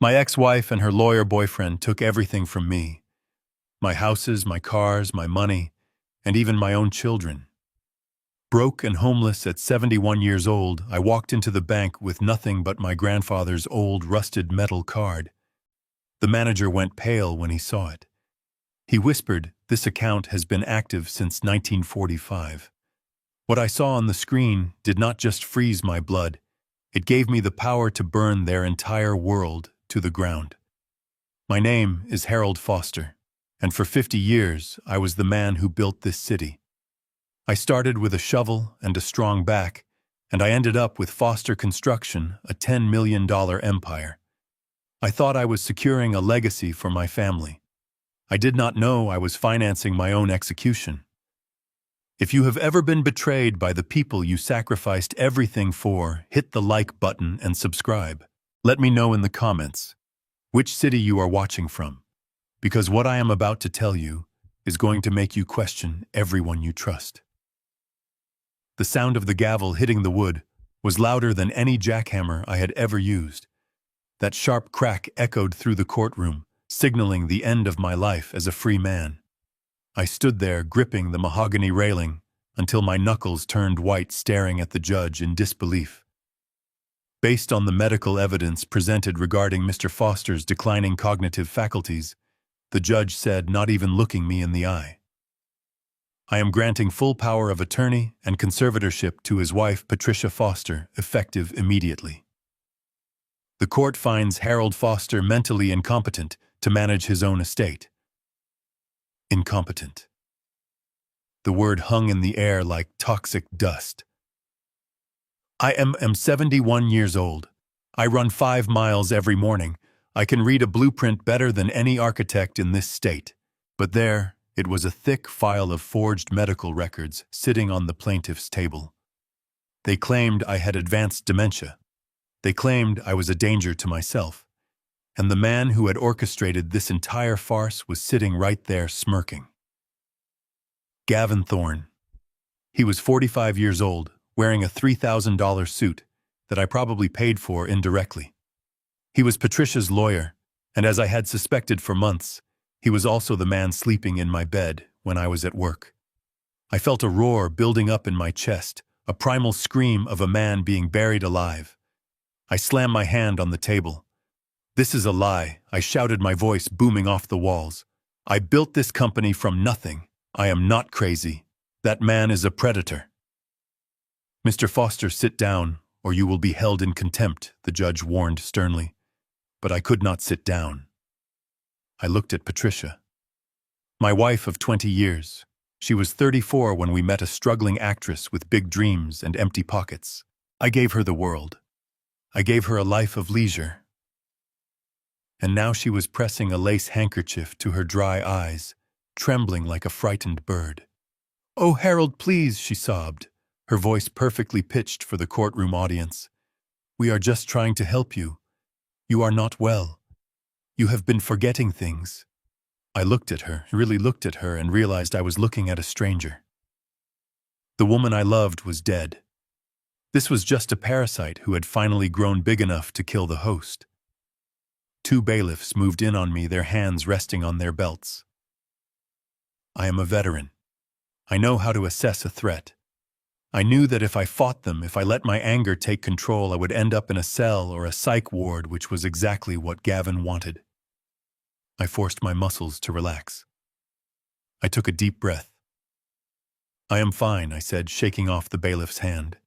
My ex-wife and her lawyer boyfriend took everything from me. My houses, my cars, my money, and even my own children. Broke and homeless at 71 years old, I walked into the bank with nothing but my grandfather's old rusted metal card. The manager went pale when he saw it. He whispered, "This account has been active since 1945. What I saw on the screen did not just freeze my blood, it gave me the power to burn their entire world to the ground. My name is Harold Foster, and for 50 years I was the man who built this city. I started with a shovel and a strong back, and I ended up with Foster Construction, a $10 million empire. I thought I was securing a legacy for my family. I did not know I was financing my own execution. If you have ever been betrayed by the people you sacrificed everything for, hit the like button and subscribe. Let me know in the comments which city you are watching from, because what I am about to tell you is going to make you question everyone you trust. The sound of the gavel hitting the wood was louder than any jackhammer I had ever used. That sharp crack echoed through the courtroom, signaling the end of my life as a free man. I stood there gripping the mahogany railing until my knuckles turned white, staring at the judge in disbelief. Based on the medical evidence presented regarding Mr. Foster's declining cognitive faculties, the judge said, not even looking me in the eye, "I am granting full power of attorney and conservatorship to his wife, Patricia Foster, effective immediately." The court finds Harold Foster mentally incompetent to manage his own estate. Incompetent. The word hung in the air like toxic dust. I am 71 years old. I run 5 miles every morning. I can read a blueprint better than any architect in this state. But there, it was a thick file of forged medical records sitting on the plaintiff's table. They claimed I had advanced dementia. They claimed I was a danger to myself. And the man who had orchestrated this entire farce was sitting right there smirking. Gavin Thorne. He was 45 years old, wearing a $3,000 suit that I probably paid for indirectly. He was Patricia's lawyer, and as I had suspected for months, he was also the man sleeping in my bed when I was at work. I felt a roar building up in my chest, a primal scream of a man being buried alive. I slammed my hand on the table. "This is a lie," I shouted, my voice booming off the walls. "I built this company from nothing. I am not crazy. That man is a predator." "Mr. Foster, sit down, or you will be held in contempt," the judge warned sternly. But I could not sit down. I looked at Patricia. My wife of 20 years. She was 34 when we met, a struggling actress with big dreams and empty pockets. I gave her the world. I gave her a life of leisure. And now she was pressing a lace handkerchief to her dry eyes, trembling like a frightened bird. "Oh, Harold, please," she sobbed, her voice perfectly pitched for the courtroom audience. "We are just trying to help you. You are not well. You have been forgetting things." I looked at her, really looked at her, and realized I was looking at a stranger. The woman I loved was dead. This was just a parasite who had finally grown big enough to kill the host. 2 bailiffs moved in on me, their hands resting on their belts. I am a veteran. I know how to assess a threat. I knew that if I fought them, if I let my anger take control, I would end up in a cell or a psych ward, which was exactly what Gavin wanted. I forced my muscles to relax. I took a deep breath. "I am fine," I said, shaking off the bailiff's hand.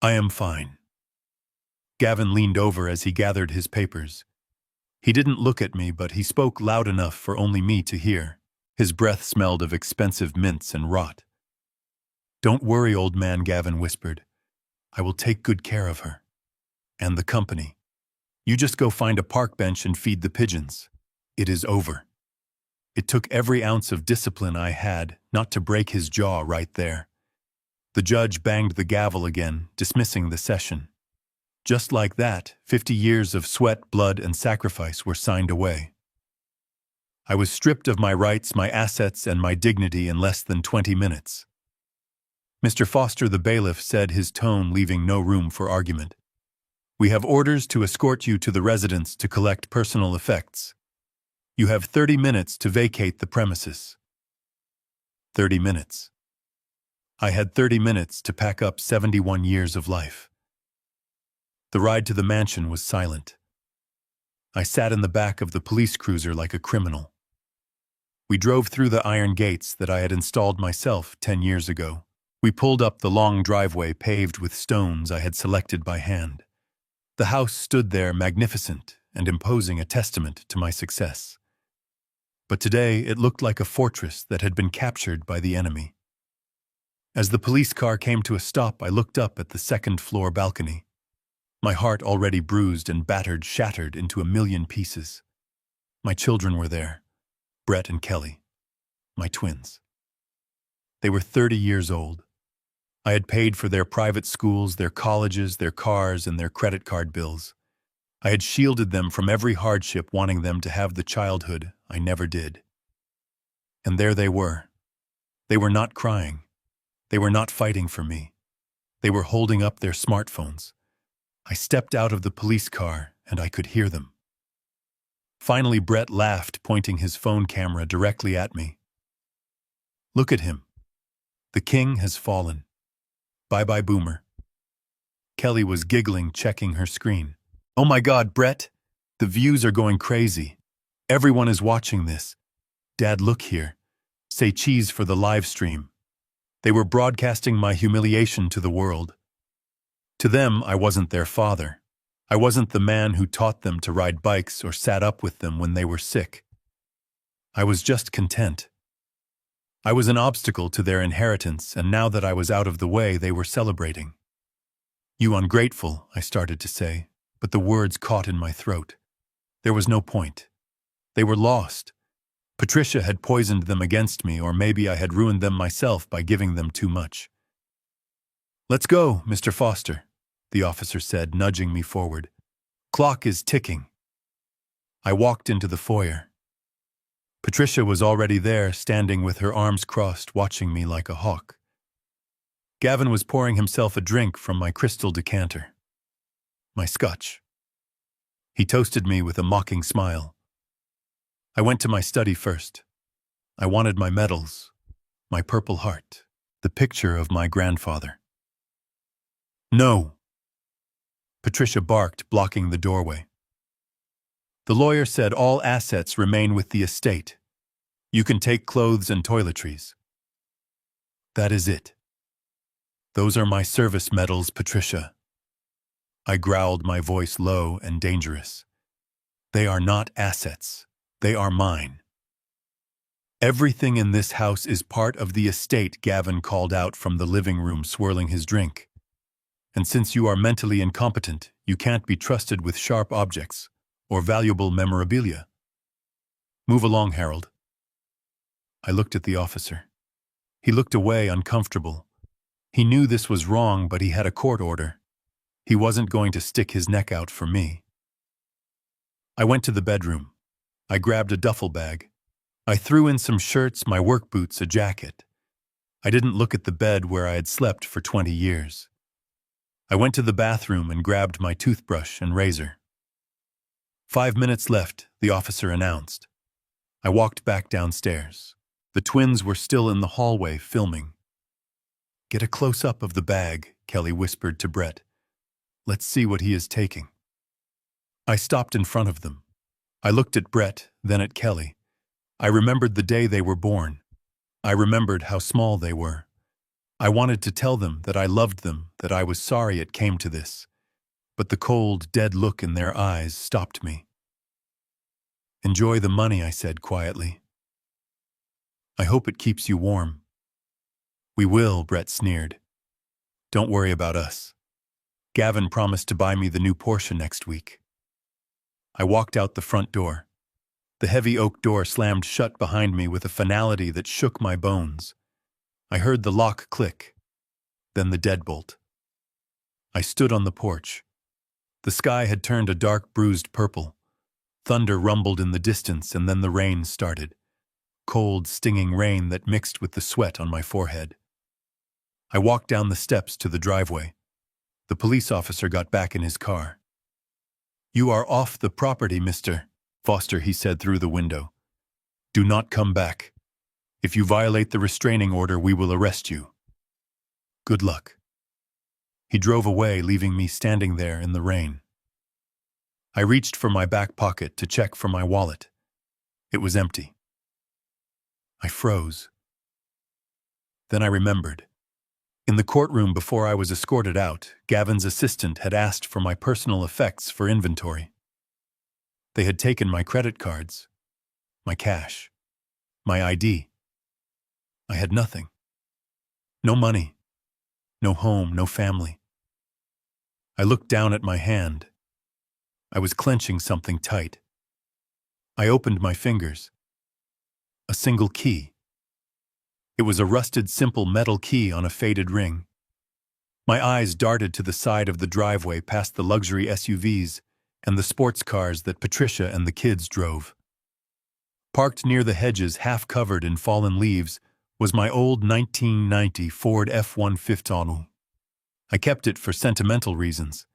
"I am fine." Gavin leaned over as he gathered his papers. He didn't look at me, but he spoke loud enough for only me to hear. His breath smelled of expensive mints and rot. "Don't worry, old man," Gavin whispered. "I will take good care of her. And the company. You just go find a park bench and feed the pigeons. It is over." It took every ounce of discipline I had not to break his jaw right there. The judge banged the gavel again, dismissing the session. Just like that, 50 years of sweat, blood, and sacrifice were signed away. I was stripped of my rights, my assets, and my dignity in less than 20 minutes. Mr. Foster, the bailiff, said, his tone leaving no room for argument. We have orders to escort you to the residence to collect personal effects. You have 30 minutes to vacate the premises. 30 minutes. I had 30 minutes to pack up 71 years of life. The ride to the mansion was silent. I sat in the back of the police cruiser like a criminal. We drove through the iron gates that I had installed myself 10 years ago. We pulled up the long driveway paved with stones I had selected by hand. The house stood there magnificent and imposing, a testament to my success. But today it looked like a fortress that had been captured by the enemy. As the police car came to a stop, I looked up at the second-floor balcony. My heart, already bruised and battered, shattered into a million pieces. My children were there, Brett and Kelly, my twins. They were 30 years old. I had paid for their private schools, their colleges, their cars, and their credit card bills. I had shielded them from every hardship, wanting them to have the childhood I never did. And there they were. They were not crying. They were not fighting for me. They were holding up their smartphones. I stepped out of the police car, and I could hear them. Finally, Brett laughed, pointing his phone camera directly at me. "Look at him. The king has fallen. Bye-bye, Boomer." Kelly was giggling, checking her screen. "Oh my God, Brett! The views are going crazy. Everyone is watching this. Dad, look here. Say cheese for the live stream." They were broadcasting my humiliation to the world. To them, I wasn't their father. I wasn't the man who taught them to ride bikes or sat up with them when they were sick. I was just content. I was an obstacle to their inheritance, and now that I was out of the way, they were celebrating. "You ungrateful," I started to say, but the words caught in my throat. There was no point. They were lost. Patricia had poisoned them against me, or maybe I had ruined them myself by giving them too much. "Let's go, Mr. Foster," the officer said, nudging me forward. "Clock is ticking." I walked into the foyer. Patricia was already there, standing with her arms crossed, watching me like a hawk. Gavin was pouring himself a drink from my crystal decanter. My scotch. He toasted me with a mocking smile. I went to my study first. I wanted my medals, my Purple Heart, the picture of my grandfather. "No!" Patricia barked, blocking the doorway. "The lawyer said all assets remain with the estate. You can take clothes and toiletries." "That is it." "Those are my service medals, Patricia." I growled, my voice low and dangerous. "They are not assets. They are mine." "Everything in this house is part of the estate," Gavin called out from the living room, swirling his drink. "And since you are mentally incompetent, you can't be trusted with sharp objects or valuable memorabilia. Move along, Harold." I looked at the officer. He looked away, uncomfortable. He knew this was wrong, but he had a court order. He wasn't going to stick his neck out for me. I went to the bedroom. I grabbed a duffel bag. I threw in some shirts, my work boots, a jacket. I didn't look at the bed where I had slept for 20 years. I went to the bathroom and grabbed my toothbrush and razor. 5 minutes left, the officer announced. I walked back downstairs. The twins were still in the hallway, filming. "Get a close-up of the bag," Kelly whispered to Brett. "Let's see what he is taking." I stopped in front of them. I looked at Brett, then at Kelly. I remembered the day they were born. I remembered how small they were. I wanted to tell them that I loved them, that I was sorry it came to this. But the cold, dead look in their eyes stopped me. "Enjoy the money," I said quietly. "I hope it keeps you warm." "We will," Brett sneered. "Don't worry about us. Gavin promised to buy me the new Porsche next week." I walked out the front door. The heavy oak door slammed shut behind me with a finality that shook my bones. I heard the lock click, then the deadbolt. I stood on the porch. The sky had turned a dark, bruised purple. Thunder rumbled in the distance, and then the rain started. Cold, stinging rain that mixed with the sweat on my forehead. I walked down the steps to the driveway. The police officer got back in his car. "You are off the property, Mr. Foster," he said through the window. "Do not come back. If you violate the restraining order, we will arrest you. Good luck." He drove away, leaving me standing there in the rain. I reached for my back pocket to check for my wallet. It was empty. I froze. Then I remembered. In the courtroom before I was escorted out, Gavin's assistant had asked for my personal effects for inventory. They had taken my credit cards, my cash, my ID. I had nothing. No money, no home, no family. I looked down at my hand. I was clenching something tight. I opened my fingers. A single key. It was a rusted, simple metal key on a faded ring. My eyes darted to the side of the driveway past the luxury SUVs and the sports cars that Patricia and the kids drove. Parked near the hedges, half covered in fallen leaves, was my old 1990 Ford F-150. I kept it for sentimental reasons.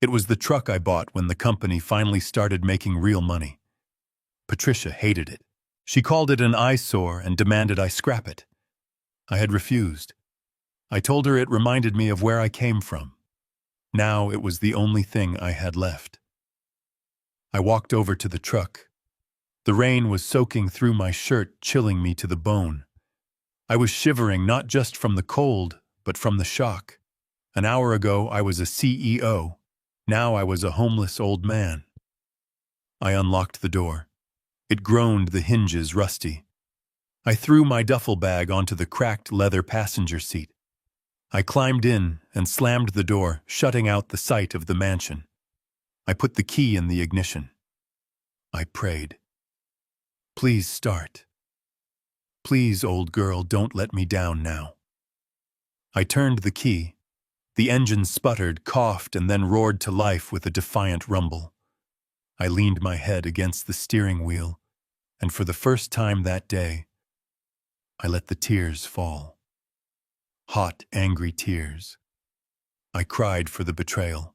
It was the truck I bought when the company finally started making real money. Patricia hated it. She called it an eyesore and demanded I scrap it. I had refused. I told her it reminded me of where I came from. Now it was the only thing I had left. I walked over to the truck. The rain was soaking through my shirt, chilling me to the bone. I was shivering not just from the cold, but from the shock. An hour ago I was a CEO. Now I was a homeless old man. I unlocked the door. It groaned, the hinges rusty. I threw my duffel bag onto the cracked leather passenger seat. I climbed in and slammed the door, shutting out the sight of the mansion. I put the key in the ignition. I prayed. Please start. Please, old girl, don't let me down now. I turned the key. The engine sputtered, coughed, and then roared to life with a defiant rumble. I leaned my head against the steering wheel, and for the first time that day, I let the tears fall. Hot, angry tears. I cried for the betrayal.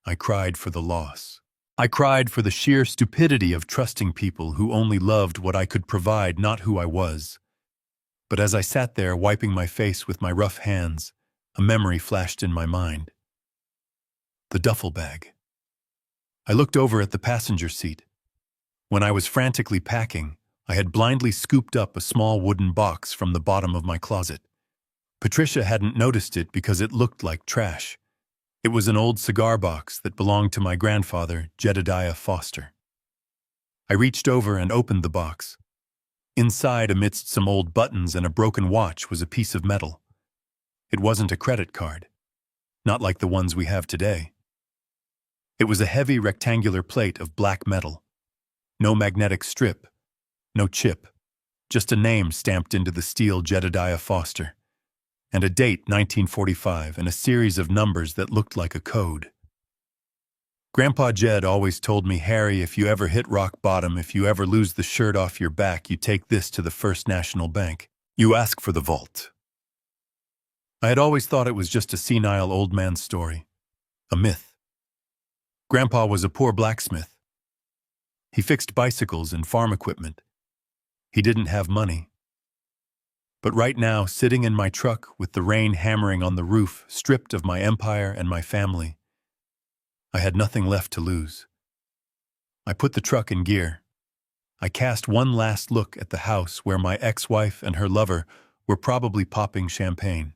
I cried for the loss. I cried for the sheer stupidity of trusting people who only loved what I could provide, not who I was. But as I sat there wiping my face with my rough hands, a memory flashed in my mind. The duffel bag. I looked over at the passenger seat. When I was frantically packing, I had blindly scooped up a small wooden box from the bottom of my closet. Patricia hadn't noticed it because it looked like trash. It was an old cigar box that belonged to my grandfather, Jedediah Foster. I reached over and opened the box. Inside, amidst some old buttons and a broken watch, was a piece of metal. It wasn't a credit card, not like the ones we have today. It was a heavy rectangular plate of black metal. No magnetic strip, no chip, just a name stamped into the steel, Jedediah Foster, and a date, 1945, and a series of numbers that looked like a code. Grandpa Jed always told me, Harry, if you ever hit rock bottom, if you ever lose the shirt off your back, you take this to the First National Bank. You ask for the vault. I had always thought it was just a senile old man's story, a myth. Grandpa was a poor blacksmith. He fixed bicycles and farm equipment. He didn't have money. But right now, sitting in my truck with the rain hammering on the roof, stripped of my empire and my family, I had nothing left to lose. I put the truck in gear. I cast one last look at the house where my ex-wife and her lover were probably popping champagne.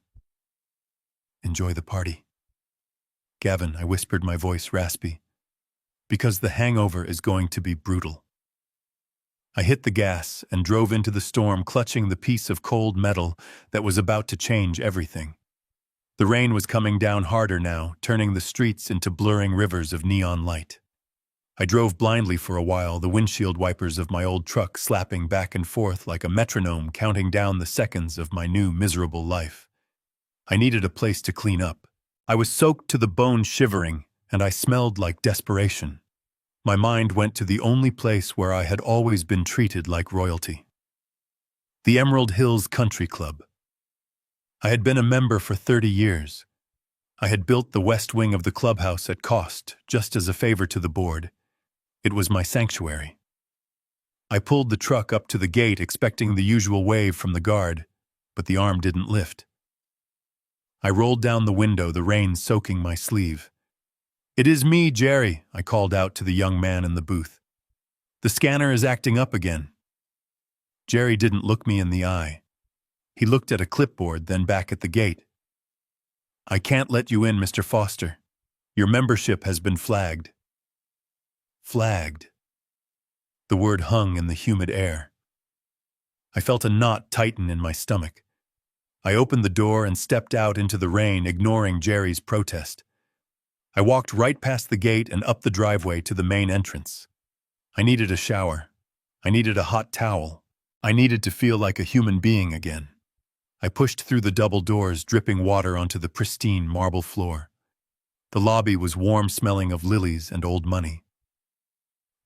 Enjoy the party. Gavin, I whispered, my voice raspy, because the hangover is going to be brutal. I hit the gas and drove into the storm, clutching the piece of cold metal that was about to change everything. The rain was coming down harder now, turning the streets into blurring rivers of neon light. I drove blindly for a while, the windshield wipers of my old truck slapping back and forth like a metronome, counting down the seconds of my new miserable life. I needed a place to clean up. I was soaked to the bone, shivering, and I smelled like desperation. My mind went to the only place where I had always been treated like royalty. The Emerald Hills Country Club. I had been a member for 30 years. I had built the west wing of the clubhouse at cost, just as a favor to the board. It was my sanctuary. I pulled the truck up to the gate expecting the usual wave from the guard, but the arm didn't lift. I rolled down the window, the rain soaking my sleeve. "It is me, Jerry," I called out to the young man in the booth. "The scanner is acting up again." Jerry didn't look me in the eye. He looked at a clipboard, then back at the gate. "I can't let you in, Mr. Foster. Your membership has been flagged." Flagged. The word hung in the humid air. I felt a knot tighten in my stomach. I opened the door and stepped out into the rain, ignoring Jerry's protest. I walked right past the gate and up the driveway to the main entrance. I needed a shower. I needed a hot towel. I needed to feel like a human being again. I pushed through the double doors, dripping water onto the pristine marble floor. The lobby was warm, smelling of lilies and old money.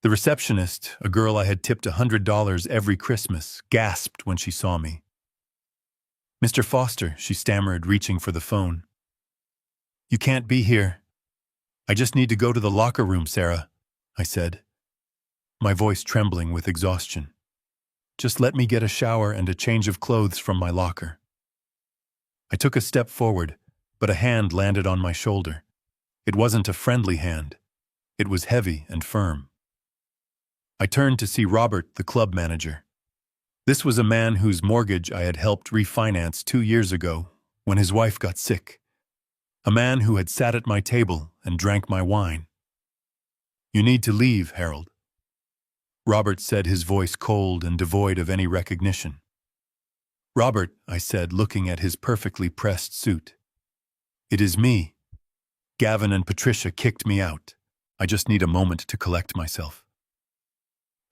The receptionist, a girl I had tipped $100 every Christmas, gasped when she saw me. "Mr. Foster," she stammered, reaching for the phone. "You can't be here." "I just need to go to the locker room, Sarah," I said, my voice trembling with exhaustion. "Just let me get a shower and a change of clothes from my locker." I took a step forward, but a hand landed on my shoulder. It wasn't a friendly hand. It was heavy and firm. I turned to see Robert, the club manager. This was a man whose mortgage I had helped refinance 2 years ago when his wife got sick. A man who had sat at my table and drank my wine. "You need to leave, Harold." Robert said, his voice cold and devoid of any recognition. "Robert," I said, looking at his perfectly pressed suit. "It is me. Gavin and Patricia kicked me out. I just need a moment to collect myself."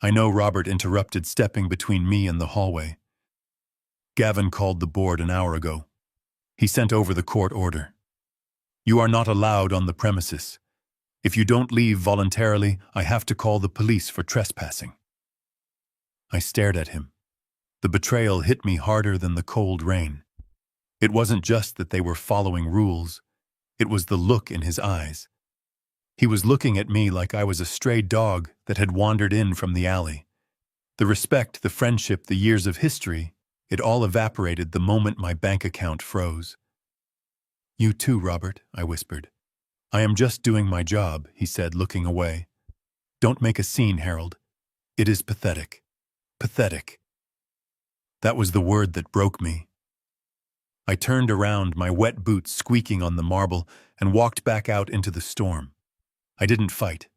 I know, Robert interrupted, stepping between me and the hallway. "Gavin called the board an hour ago. He sent over the court order. You are not allowed on the premises. If you don't leave voluntarily, I have to call the police for trespassing." I stared at him. The betrayal hit me harder than the cold rain. It wasn't just that they were following rules. It was the look in his eyes. He was looking at me like I was a stray dog that had wandered in from the alley. The respect, the friendship, the years of history, it all evaporated the moment my bank account froze. "You too, Robert," I whispered. "I am just doing my job," he said, looking away. "Don't make a scene, Harold. It is pathetic. Pathetic." That was the word that broke me. I turned around, my wet boots squeaking on the marble, and walked back out into the storm. I didn't fight.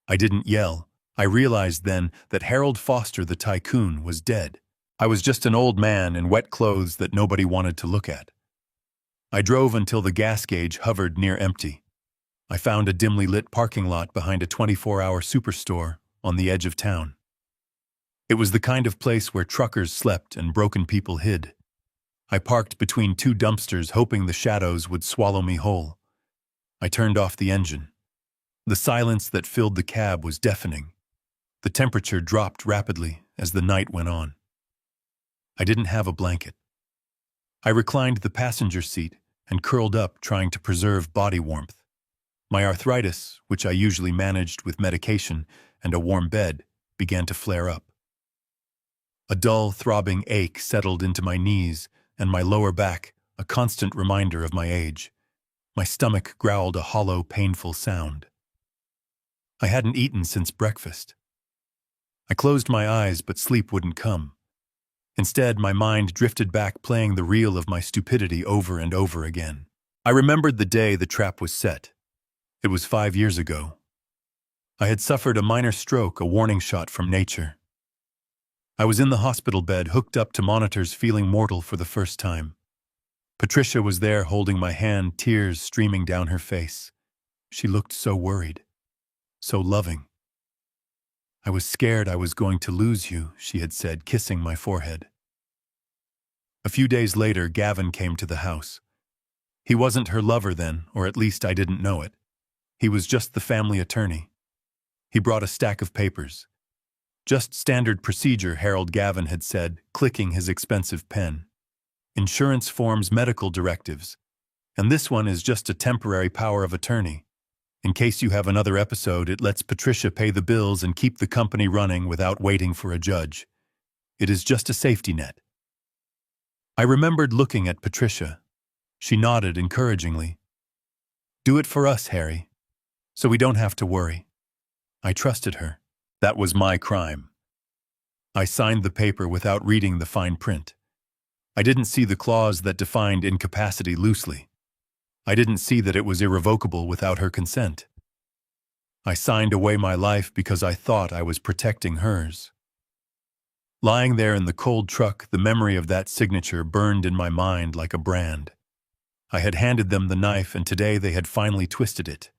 I didn't yell. I realized then that Harold Foster, the tycoon, was dead. I was just an old man in wet clothes that nobody wanted to look at. I drove until the gas gauge hovered near empty. I found a dimly lit parking lot behind a 24-hour superstore on the edge of town. It was the kind of place where truckers slept and broken people hid. I parked between 2 dumpsters, hoping the shadows would swallow me whole. I turned off the engine. The silence that filled the cab was deafening. The temperature dropped rapidly as the night went on. I didn't have a blanket. I reclined the passenger seat and curled up, trying to preserve body warmth. My arthritis, which I usually managed with medication and a warm bed, began to flare up. A dull, throbbing ache settled into my knees and my lower back, a constant reminder of my age. My stomach growled a hollow, painful sound. I hadn't eaten since breakfast. I closed my eyes, but sleep wouldn't come. Instead, my mind drifted back, playing the reel of my stupidity over and over again. I remembered the day the trap was set. It was 5 years ago. I had suffered a minor stroke, a warning shot from nature. I was in the hospital bed, hooked up to monitors, feeling mortal for the first time. Patricia was there, holding my hand, tears streaming down her face. She looked so worried, so loving. "I was scared I was going to lose you," she had said, kissing my forehead. A few days later, Gavin came to the house. He wasn't her lover then, or at least I didn't know it. He was just the family attorney. He brought a stack of papers. "Just standard procedure," Harold Gavin had said, clicking his expensive pen. "Insurance forms, medical directives. And this one is just a temporary power of attorney. In case you have another episode, it lets Patricia pay the bills and keep the company running without waiting for a judge. It is just a safety net. I remembered looking at Patricia. She nodded encouragingly. Do it for us, Harry, so we don't have to worry. I trusted her. That was my crime. I signed the paper without reading the fine print. I didn't see the clause that defined incapacity loosely. I didn't see that it was irrevocable without her consent. I signed away my life because I thought I was protecting hers. Lying there in the cold truck, the memory of that signature burned in my mind like a brand. I had handed them the knife, and today they had finally twisted it.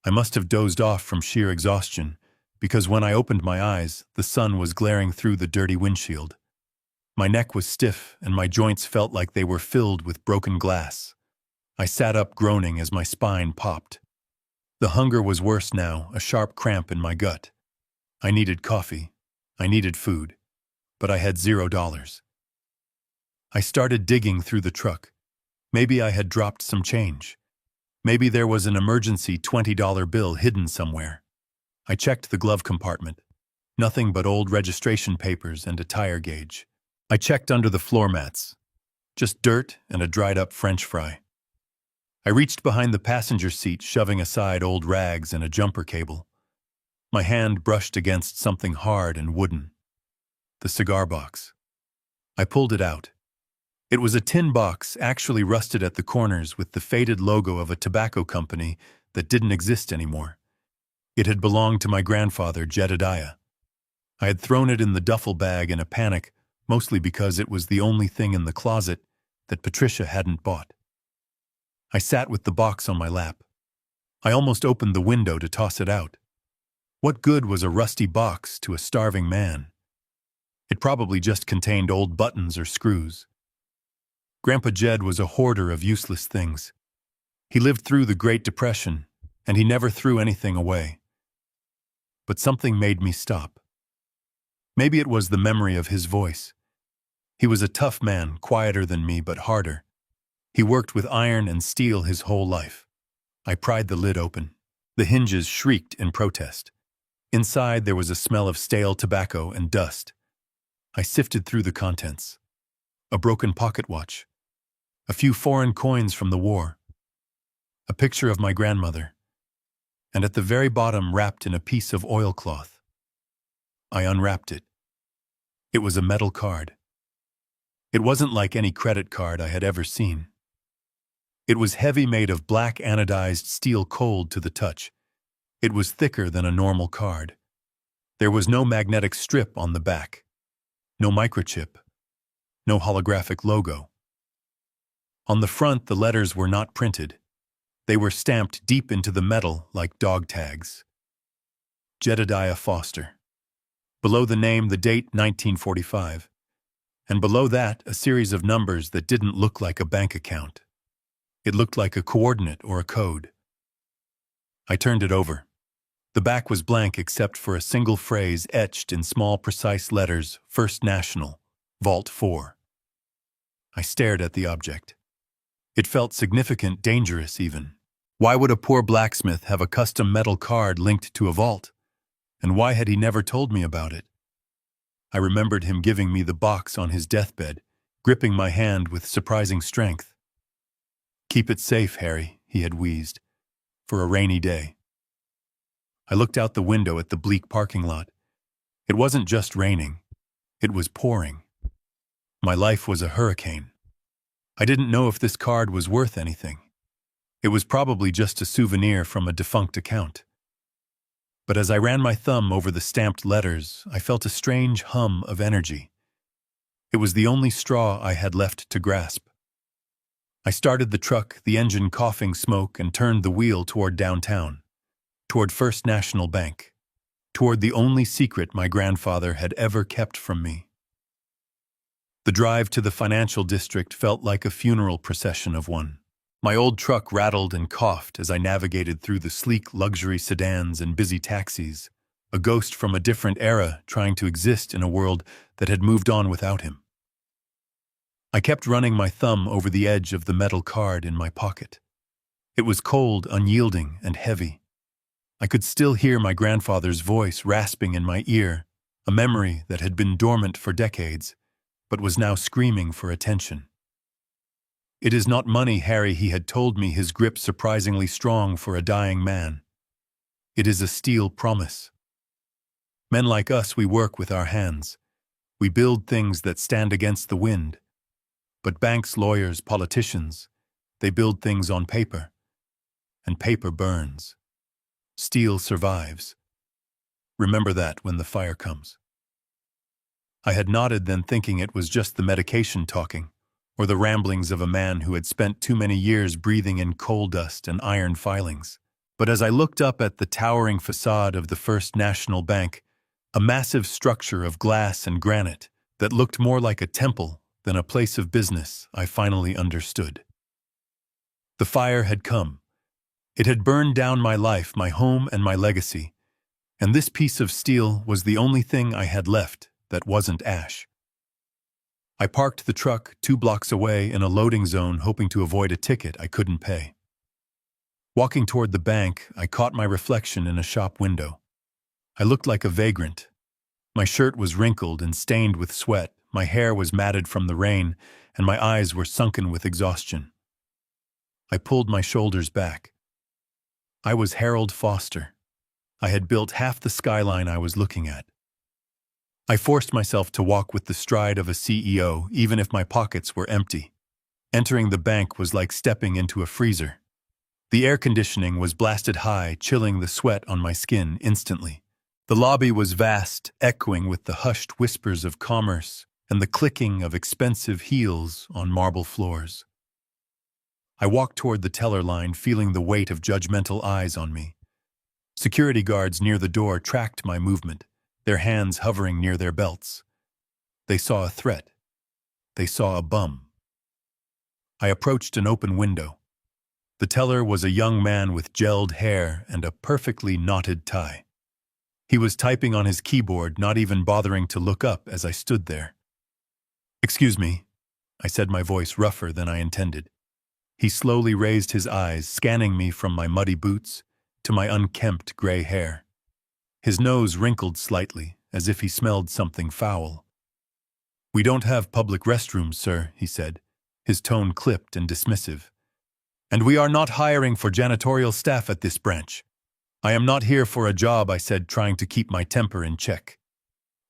I must have dozed off from sheer exhaustion, because when I opened my eyes, the sun was glaring through the dirty windshield. My neck was stiff, and my joints felt like they were filled with broken glass. I sat up groaning as my spine popped. The hunger was worse now, a sharp cramp in my gut. I needed coffee. I needed food. But I had $0. I started digging through the truck. Maybe I had dropped some change. Maybe there was an emergency $20 bill hidden somewhere. I checked the glove compartment. Nothing but old registration papers and a tire gauge. I checked under the floor mats. Just dirt and a dried-up French fry. I reached behind the passenger seat, shoving aside old rags and a jumper cable. My hand brushed against something hard and wooden. The cigar box. I pulled it out. It was a tin box, actually rusted at the corners, with the faded logo of a tobacco company that didn't exist anymore. It had belonged to my grandfather, Jedediah. I had thrown it in the duffel bag in a panic, mostly because it was the only thing in the closet that Patricia hadn't bought. I sat with the box on my lap. I almost opened the window to toss it out. What good was a rusty box to a starving man? It probably just contained old buttons or screws. Grandpa Jed was a hoarder of useless things. He lived through the Great Depression, and he never threw anything away. But something made me stop. Maybe it was the memory of his voice. He was a tough man, quieter than me but harder. He worked with iron and steel his whole life. I pried the lid open. The hinges shrieked in protest. Inside there was a smell of stale tobacco and dust. I sifted through the contents. A broken pocket watch. A few foreign coins from the war. A picture of my grandmother. And at the very bottom, wrapped in a piece of oilcloth. I unwrapped it. It was a metal card. It wasn't like any credit card I had ever seen. It was heavy, made of black anodized steel, cold to the touch. It was thicker than a normal card. There was no magnetic strip on the back. No microchip. No holographic logo. On the front, the letters were not printed. They were stamped deep into the metal like dog tags. Jedediah Foster. Below the name, the date 1945. And below that, a series of numbers that didn't look like a bank account. It looked like a coordinate or a code. I turned it over. The back was blank except for a single phrase etched in small, precise letters: First National, Vault 4. I stared at the object. It felt significant, dangerous even. Why would a poor blacksmith have a custom metal card linked to a vault? And why had he never told me about it? I remembered him giving me the box on his deathbed, gripping my hand with surprising strength. "Keep it safe, Harry," he had wheezed, "for a rainy day." I looked out the window at the bleak parking lot. It wasn't just raining. It was pouring. My life was a hurricane. I didn't know if this card was worth anything. It was probably just a souvenir from a defunct account. But as I ran my thumb over the stamped letters, I felt a strange hum of energy. It was the only straw I had left to grasp. I started the truck, the engine coughing smoke, and turned the wheel toward downtown, toward First National Bank, toward the only secret my grandfather had ever kept from me. The drive to the financial district felt like a funeral procession of one. My old truck rattled and coughed as I navigated through the sleek luxury sedans and busy taxis, a ghost from a different era trying to exist in a world that had moved on without him. I kept running my thumb over the edge of the metal card in my pocket. It was cold, unyielding, and heavy. I could still hear my grandfather's voice rasping in my ear, a memory that had been dormant for decades, but was now screaming for attention. "It is not money, Harry," he had told me, his grip surprisingly strong for a dying man. "It is a steel promise. Men like us, we work with our hands. We build things that stand against the wind. But banks, lawyers, politicians, they build things on paper. And paper burns. Steel survives. Remember that when the fire comes." I had nodded, then thinking it was just the medication talking, or the ramblings of a man who had spent too many years breathing in coal dust and iron filings. But as I looked up at the towering facade of the First National Bank, a massive structure of glass and granite that looked more like a temple than a place of business, I finally understood. The fire had come. It had burned down my life, my home, and my legacy, and this piece of steel was the only thing I had left that wasn't ash. I parked the truck 2 blocks away in a loading zone, hoping to avoid a ticket I couldn't pay. Walking toward the bank, I caught my reflection in a shop window. I looked like a vagrant. My shirt was wrinkled and stained with sweat, my hair was matted from the rain, and my eyes were sunken with exhaustion. I pulled my shoulders back. I was Harold Foster. I had built half the skyline I was looking at. I forced myself to walk with the stride of a CEO, even if my pockets were empty. Entering the bank was like stepping into a freezer. The air conditioning was blasted high, chilling the sweat on my skin instantly. The lobby was vast, echoing with the hushed whispers of commerce and the clicking of expensive heels on marble floors. I walked toward the teller line, feeling the weight of judgmental eyes on me. Security guards near the door tracked my movement, their hands hovering near their belts. They saw a threat. They saw a bum. I approached an open window. The teller was a young man with gelled hair and a perfectly knotted tie. He was typing on his keyboard, not even bothering to look up as I stood there. "Excuse me," I said, my voice rougher than I intended. He slowly raised his eyes, scanning me from my muddy boots to my unkempt gray hair. His nose wrinkled slightly, as if he smelled something foul. "We don't have public restrooms, sir," he said, his tone clipped and dismissive. "And we are not hiring for janitorial staff at this branch." "I am not here for a job," I said, trying to keep my temper in check.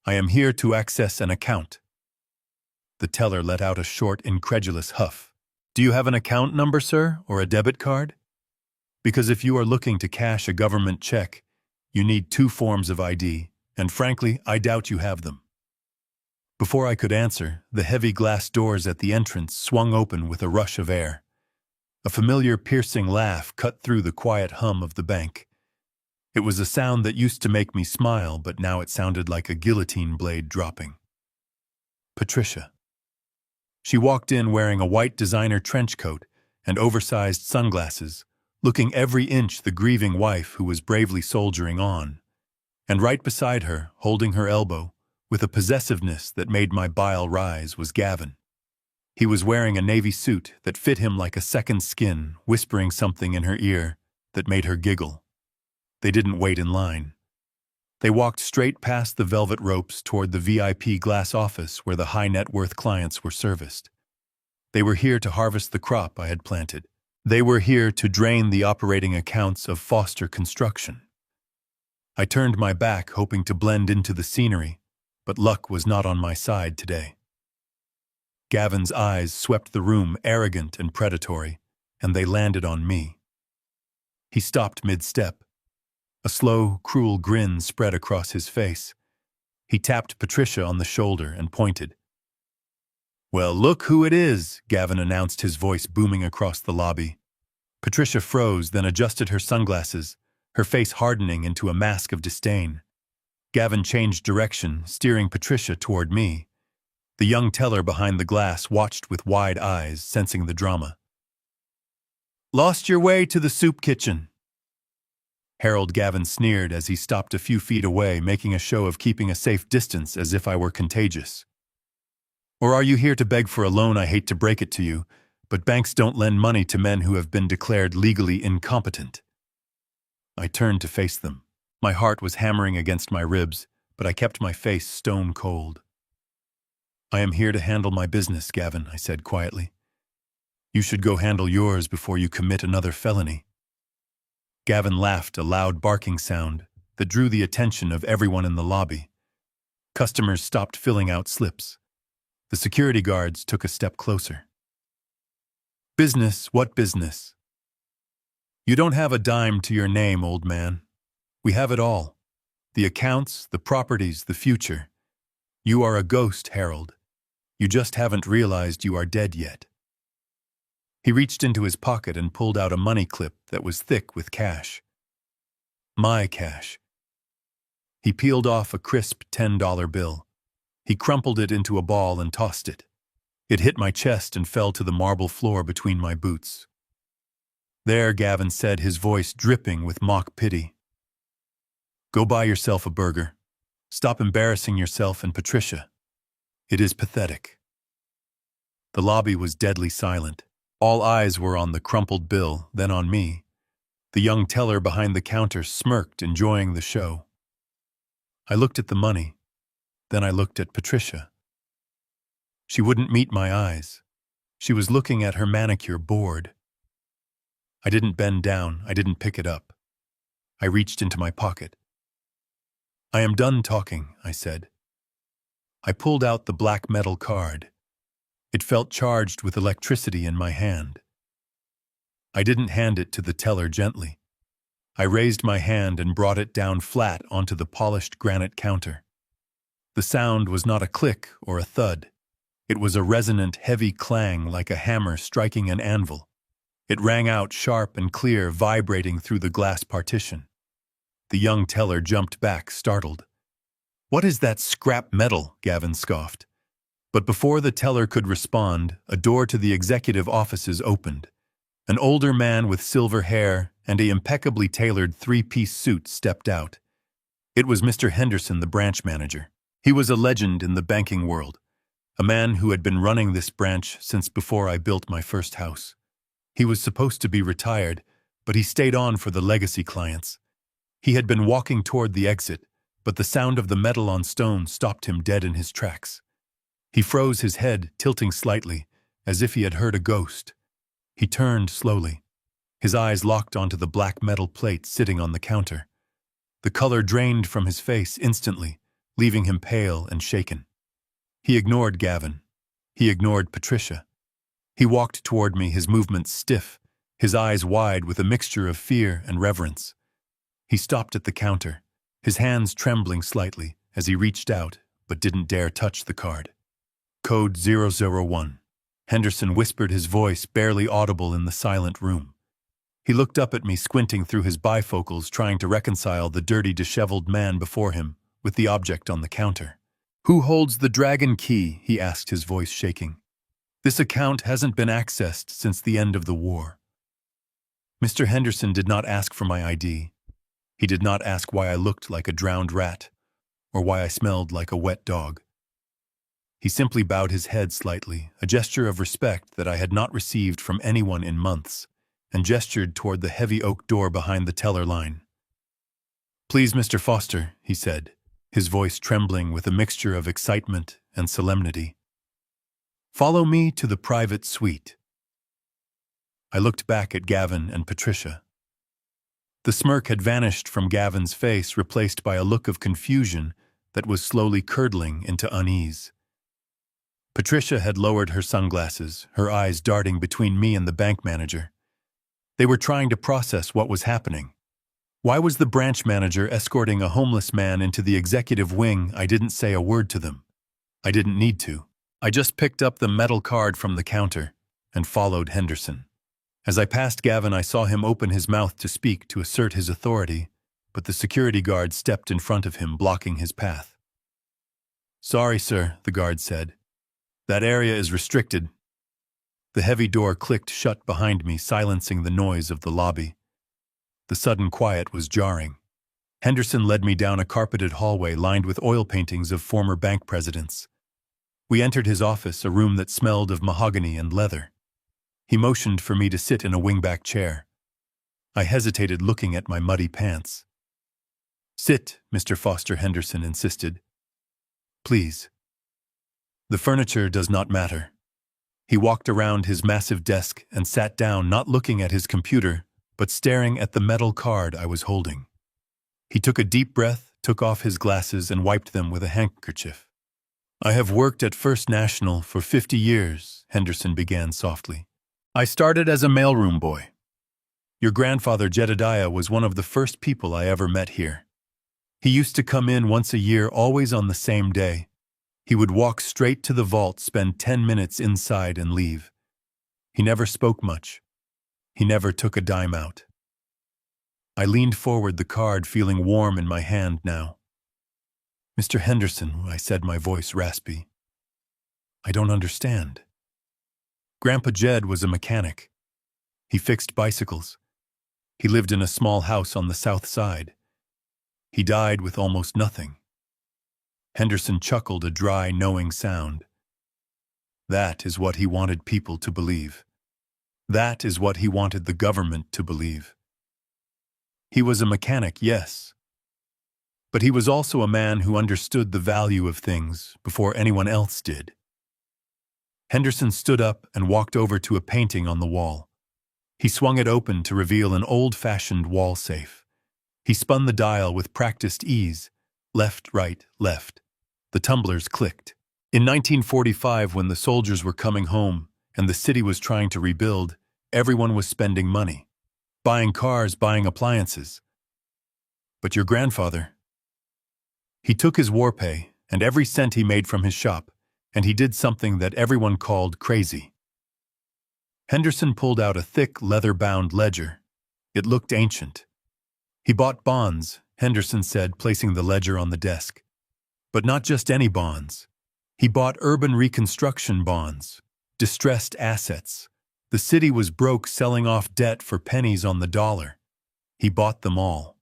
"I am here to access an account." The teller let out a short, incredulous huff. "Do you have an account number, sir, or a debit card? Because if you are looking to cash a government check, you need 2 forms of ID, and frankly, I doubt you have them." Before I could answer, the heavy glass doors at the entrance swung open with a rush of air. A familiar piercing laugh cut through the quiet hum of the bank. It was a sound that used to make me smile, but now it sounded like a guillotine blade dropping. Patricia. She walked in wearing a white designer trench coat and oversized sunglasses, looking every inch the grieving wife who was bravely soldiering on. And right beside her, holding her elbow, with a possessiveness that made my bile rise, was Gavin. He was wearing a navy suit that fit him like a second skin, whispering something in her ear that made her giggle. They didn't wait in line. They walked straight past the velvet ropes toward the VIP glass office where the high-net-worth clients were serviced. They were here to harvest the crop I had planted. They were here to drain the operating accounts of Foster Construction. I turned my back, hoping to blend into the scenery, but luck was not on my side today. Gavin's eyes swept the room, arrogant and predatory, and they landed on me. He stopped mid-step. A slow, cruel grin spread across his face. He tapped Patricia on the shoulder and pointed. "Well, look who it is," Gavin announced, his voice booming across the lobby. Patricia froze, then adjusted her sunglasses, her face hardening into a mask of disdain. Gavin changed direction, steering Patricia toward me. The young teller behind the glass watched with wide eyes, sensing the drama. "Lost your way to the soup kitchen." Harold, Gavin sneered as he stopped a few feet away, making a show of keeping a safe distance as if I were contagious. Or are you here to beg for a loan? I hate to break it to you, but banks don't lend money to men who have been declared legally incompetent. I turned to face them. My heart was hammering against my ribs, but I kept my face stone cold. I am here to handle my business, Gavin, I said quietly. You should go handle yours before you commit another felony. Gavin laughed, a loud barking sound that drew the attention of everyone in the lobby. Customers stopped filling out slips. The security guards took a step closer. Business? What business? You don't have a dime to your name, old man. We have it all. The accounts, the properties, the future. You are a ghost, Harold. You just haven't realized you are dead yet. He reached into his pocket and pulled out a money clip that was thick with cash. My cash. He peeled off a crisp $10 bill. He crumpled it into a ball and tossed it. It hit my chest and fell to the marble floor between my boots. There, Gavin said, his voice dripping with mock pity. Go buy yourself a burger. Stop embarrassing yourself and Patricia. It is pathetic. The lobby was deadly silent. All eyes were on the crumpled bill, then on me. The young teller behind the counter smirked, enjoying the show. I looked at the money. Then I looked at Patricia. She wouldn't meet my eyes. She was looking at her manicure board. I didn't bend down. I didn't pick it up. I reached into my pocket. I am done talking, I said. I pulled out the black metal card. It felt charged with electricity in my hand. I didn't hand it to the teller gently. I raised my hand and brought it down flat onto the polished granite counter. The sound was not a click or a thud. It was a resonant, heavy clang like a hammer striking an anvil. It rang out sharp and clear, vibrating through the glass partition. The young teller jumped back, startled. What is that scrap metal? Gavin scoffed. But before the teller could respond, a door to the executive offices opened. An older man with silver hair and an impeccably tailored three-piece suit stepped out. It was Mr. Henderson, the branch manager. He was a legend in the banking world, a man who had been running this branch since before I built my first house. He was supposed to be retired, but he stayed on for the legacy clients. He had been walking toward the exit, but the sound of the metal on stone stopped him dead in his tracks. He froze, his head tilting slightly, as if he had heard a ghost. He turned slowly. His eyes locked onto the black metal plate sitting on the counter. The color drained from his face instantly, leaving him pale and shaken. He ignored Gavin. He ignored Patricia. He walked toward me, his movements stiff, his eyes wide with a mixture of fear and reverence. He stopped at the counter, his hands trembling slightly as he reached out but didn't dare touch the card. Code 001. Henderson whispered, his voice barely audible in the silent room. He looked up at me, squinting through his bifocals, trying to reconcile the dirty, disheveled man before him with the object on the counter. Who holds the dragon key? He asked, his voice shaking. This account hasn't been accessed since the end of the war. Mr. Henderson did not ask for my ID. He did not ask why I looked like a drowned rat or why I smelled like a wet dog. He simply bowed his head slightly, a gesture of respect that I had not received from anyone in months, and gestured toward the heavy oak door behind the teller line. Please, Mr. Foster, he said, his voice trembling with a mixture of excitement and solemnity. Follow me to the private suite. I looked back at Gavin and Patricia. The smirk had vanished from Gavin's face, replaced by a look of confusion that was slowly curdling into unease. Patricia had lowered her sunglasses, her eyes darting between me and the bank manager. They were trying to process what was happening. Why was the branch manager escorting a homeless man into the executive wing? I didn't say a word to them. I didn't need to. I just picked up the metal card from the counter and followed Henderson. As I passed Gavin, I saw him open his mouth to speak, to assert his authority, but the security guard stepped in front of him, blocking his path. Sorry, sir, the guard said. That area is restricted. The heavy door clicked shut behind me, silencing the noise of the lobby. The sudden quiet was jarring. Henderson led me down a carpeted hallway lined with oil paintings of former bank presidents. We entered his office, a room that smelled of mahogany and leather. He motioned for me to sit in a wingback chair. I hesitated, looking at my muddy pants. "Sit," Mr. Foster Henderson insisted. "Please." "The furniture does not matter." He walked around his massive desk and sat down, not looking at his computer, but staring at the metal card I was holding. He took a deep breath, took off his glasses, and wiped them with a handkerchief. "I have worked at First National for 50 years, Henderson began softly. "I started as a mailroom boy. Your grandfather, Jedediah, was one of the first people I ever met here. He used to come in once a year, always on the same day. He would walk straight to the vault, spend 10 minutes inside, and leave. He never spoke much. He never took a dime out." I leaned forward, the card feeling warm in my hand now. "Mr. Henderson," I said, my voice raspy, "I don't understand." "Grandpa Jed was a mechanic. He fixed bicycles. He lived in a small house on the south side. He died with almost nothing." Henderson chuckled, a dry, knowing sound. "That is what he wanted people to believe. That is what he wanted the government to believe. He was a mechanic, yes. But he was also a man who understood the value of things before anyone else did." Henderson stood up and walked over to a painting on the wall. He swung it open to reveal an old-fashioned wall safe. He spun the dial with practiced ease. Left, right, left. The tumblers clicked. In 1945, when the soldiers were coming home and the city was trying to rebuild, everyone was spending money. Buying cars, buying appliances. But your grandfather, he took his war pay and every cent he made from his shop, and he did something that everyone called crazy. Henderson pulled out a thick, leather-bound ledger. It looked ancient. "He bought bonds," Henderson said, placing the ledger on the desk. "But not just any bonds. He bought urban reconstruction bonds, distressed assets. The city was broke, selling off debt for pennies on the dollar. He bought them all.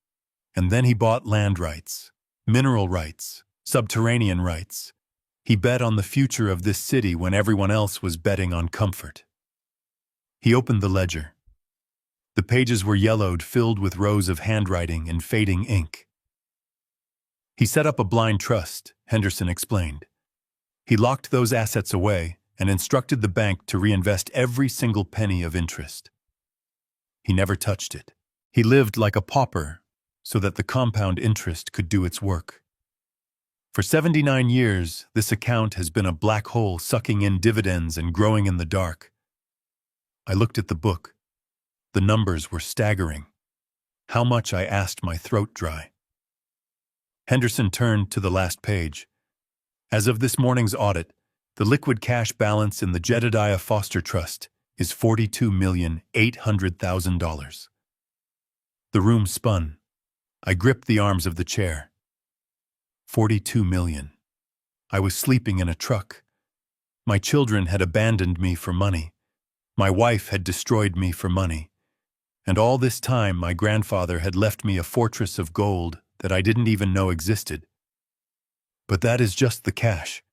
And then he bought land rights, mineral rights, subterranean rights. He bet on the future of this city when everyone else was betting on comfort." He opened the ledger. The pages were yellowed, filled with rows of handwriting and fading ink. "He set up a blind trust," Henderson explained. "He locked those assets away and instructed the bank to reinvest every single penny of interest. He never touched it. He lived like a pauper so that the compound interest could do its work. For 79 years, this account has been a black hole, sucking in dividends and growing in the dark." I looked at the book. The numbers were staggering. How much, I asked, my throat dry. Henderson turned to the last page. "As of this morning's audit, the liquid cash balance in the Jedediah Foster Trust is $42,800,000. The room spun. I gripped the arms of the chair. 42 million. I was sleeping in a truck. My children had abandoned me for money. My wife had destroyed me for money. And all this time, my grandfather had left me a fortress of gold that I didn't even know existed. But that is just the cash,"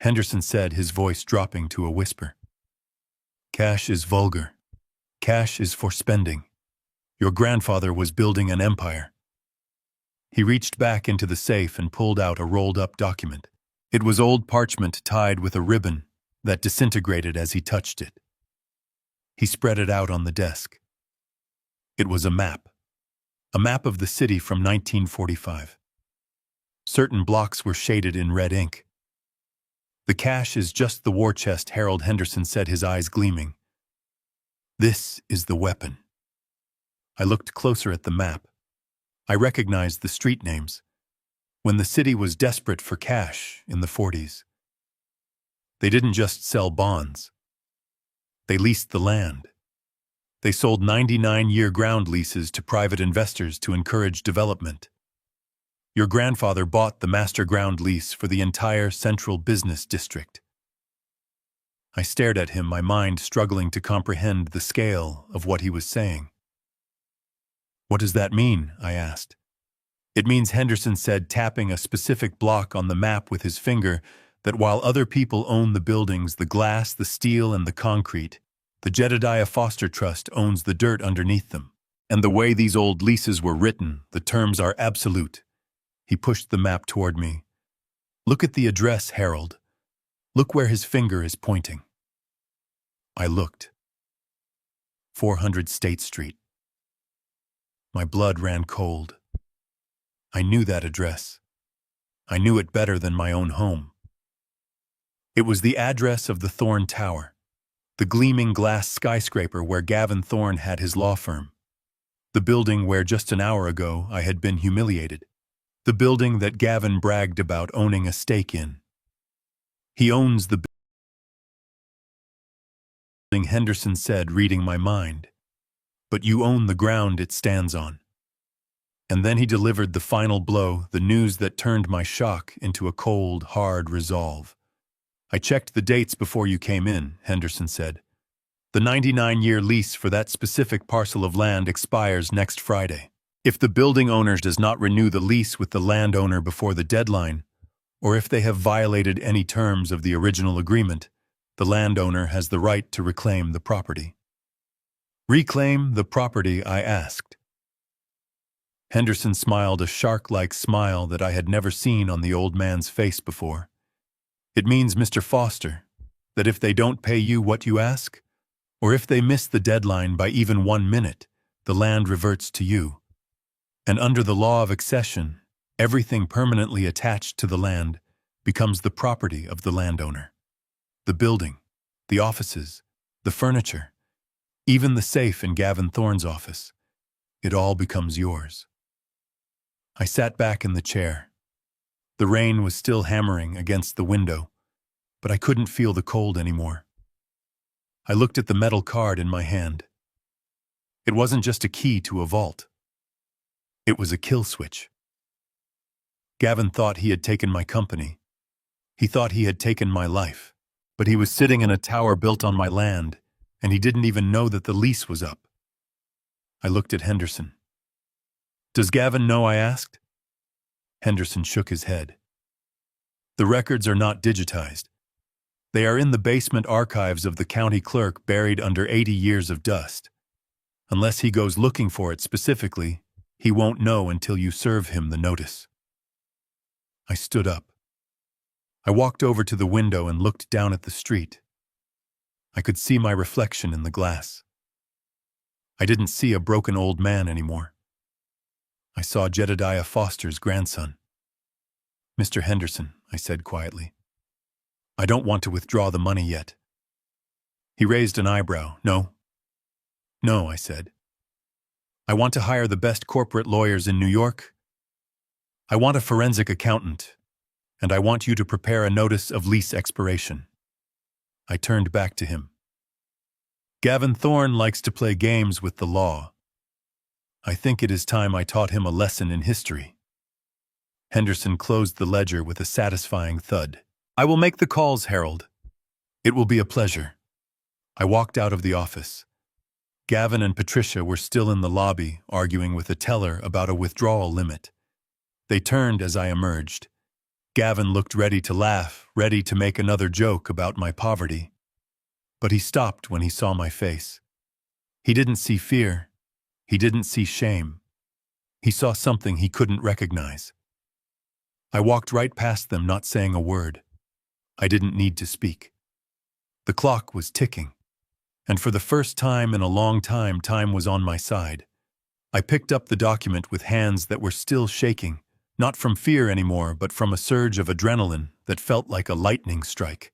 Henderson said, his voice dropping to a whisper. "Cash is vulgar. Cash is for spending. Your grandfather was building an empire." He reached back into the safe and pulled out a rolled-up document. It was old parchment tied with a ribbon that disintegrated as he touched it. He spread it out on the desk. It was a map of the city from 1945. Certain blocks were shaded in red ink. "The cash is just the war chest," Harold Henderson said, his eyes gleaming. "This is the weapon." I looked closer at the map. I recognized the street names. When the city was desperate for cash in the 40s, they didn't just sell bonds. They leased the land. They sold 99-year ground leases to private investors to encourage development. Your grandfather bought the master ground lease for the entire central business district. I stared at him, my mind struggling to comprehend the scale of what he was saying. "What does that mean?" I asked. "It means," Henderson said, tapping a specific block on the map with his finger, that while other people own the buildings, the glass, the steel, and the concrete, the Jedediah Foster Trust owns the dirt underneath them. And the way these old leases were written, the terms are absolute. He pushed the map toward me. Look at the address, Harold. Look where his finger is pointing. I looked. 400 State Street. My blood ran cold. I knew that address. I knew it better than my own home. It was the address of the Thorne Tower, the gleaming glass skyscraper where Gavin Thorne had his law firm. The building where just an hour ago I had been humiliated. The building that Gavin bragged about owning a stake in. He owns the building, Henderson said, reading my mind. But you own the ground it stands on. And then he delivered the final blow, the news that turned my shock into a cold, hard resolve. I checked the dates before you came in, Henderson said. The 99-year lease for that specific parcel of land expires next Friday. If the building owner does not renew the lease with the landowner before the deadline, or if they have violated any terms of the original agreement, the landowner has the right to reclaim the property. Reclaim the property, I asked. Henderson smiled a shark-like smile that I had never seen on the old man's face before. It means, Mr. Foster, that if they don't pay you what you ask, or if they miss the deadline by even 1 minute, the land reverts to you. And under the law of accession, everything permanently attached to the land becomes the property of the landowner. The building, the offices, the furniture, even the safe in Gavin Thorne's office. It all becomes yours. I sat back in the chair. The rain was still hammering against the window, but I couldn't feel the cold anymore. I looked at the metal card in my hand. It wasn't just a key to a vault. It was a kill switch. Gavin thought he had taken my company. He thought he had taken my life. But he was sitting in a tower built on my land, and he didn't even know that the lease was up. I looked at Henderson. Does Gavin know, I asked? Henderson shook his head. The records are not digitized. They are in the basement archives of the county clerk, buried under 80 years of dust. Unless he goes looking for it specifically, he won't know until you serve him the notice. I stood up. I walked over to the window and looked down at the street. I could see my reflection in the glass. I didn't see a broken old man anymore. I saw Jedediah Foster's grandson. Mr. Henderson, I said quietly, I don't want to withdraw the money yet. He raised an eyebrow. No. No, I said. I want to hire the best corporate lawyers in New York. I want a forensic accountant, and I want you to prepare a notice of lease expiration. I turned back to him. Gavin Thorne likes to play games with the law. I think it is time I taught him a lesson in history. Henderson closed the ledger with a satisfying thud. I will make the calls, Harold. It will be a pleasure. I walked out of the office. Gavin and Patricia were still in the lobby, arguing with a teller about a withdrawal limit. They turned as I emerged. Gavin looked ready to laugh, ready to make another joke about my poverty. But he stopped when he saw my face. He didn't see fear. He didn't see shame. He saw something he couldn't recognize. I walked right past them, not saying a word. I didn't need to speak. The clock was ticking, and for the first time in a long time, time was on my side. I picked up the document with hands that were still shaking, not from fear anymore, but from a surge of adrenaline that felt like a lightning strike.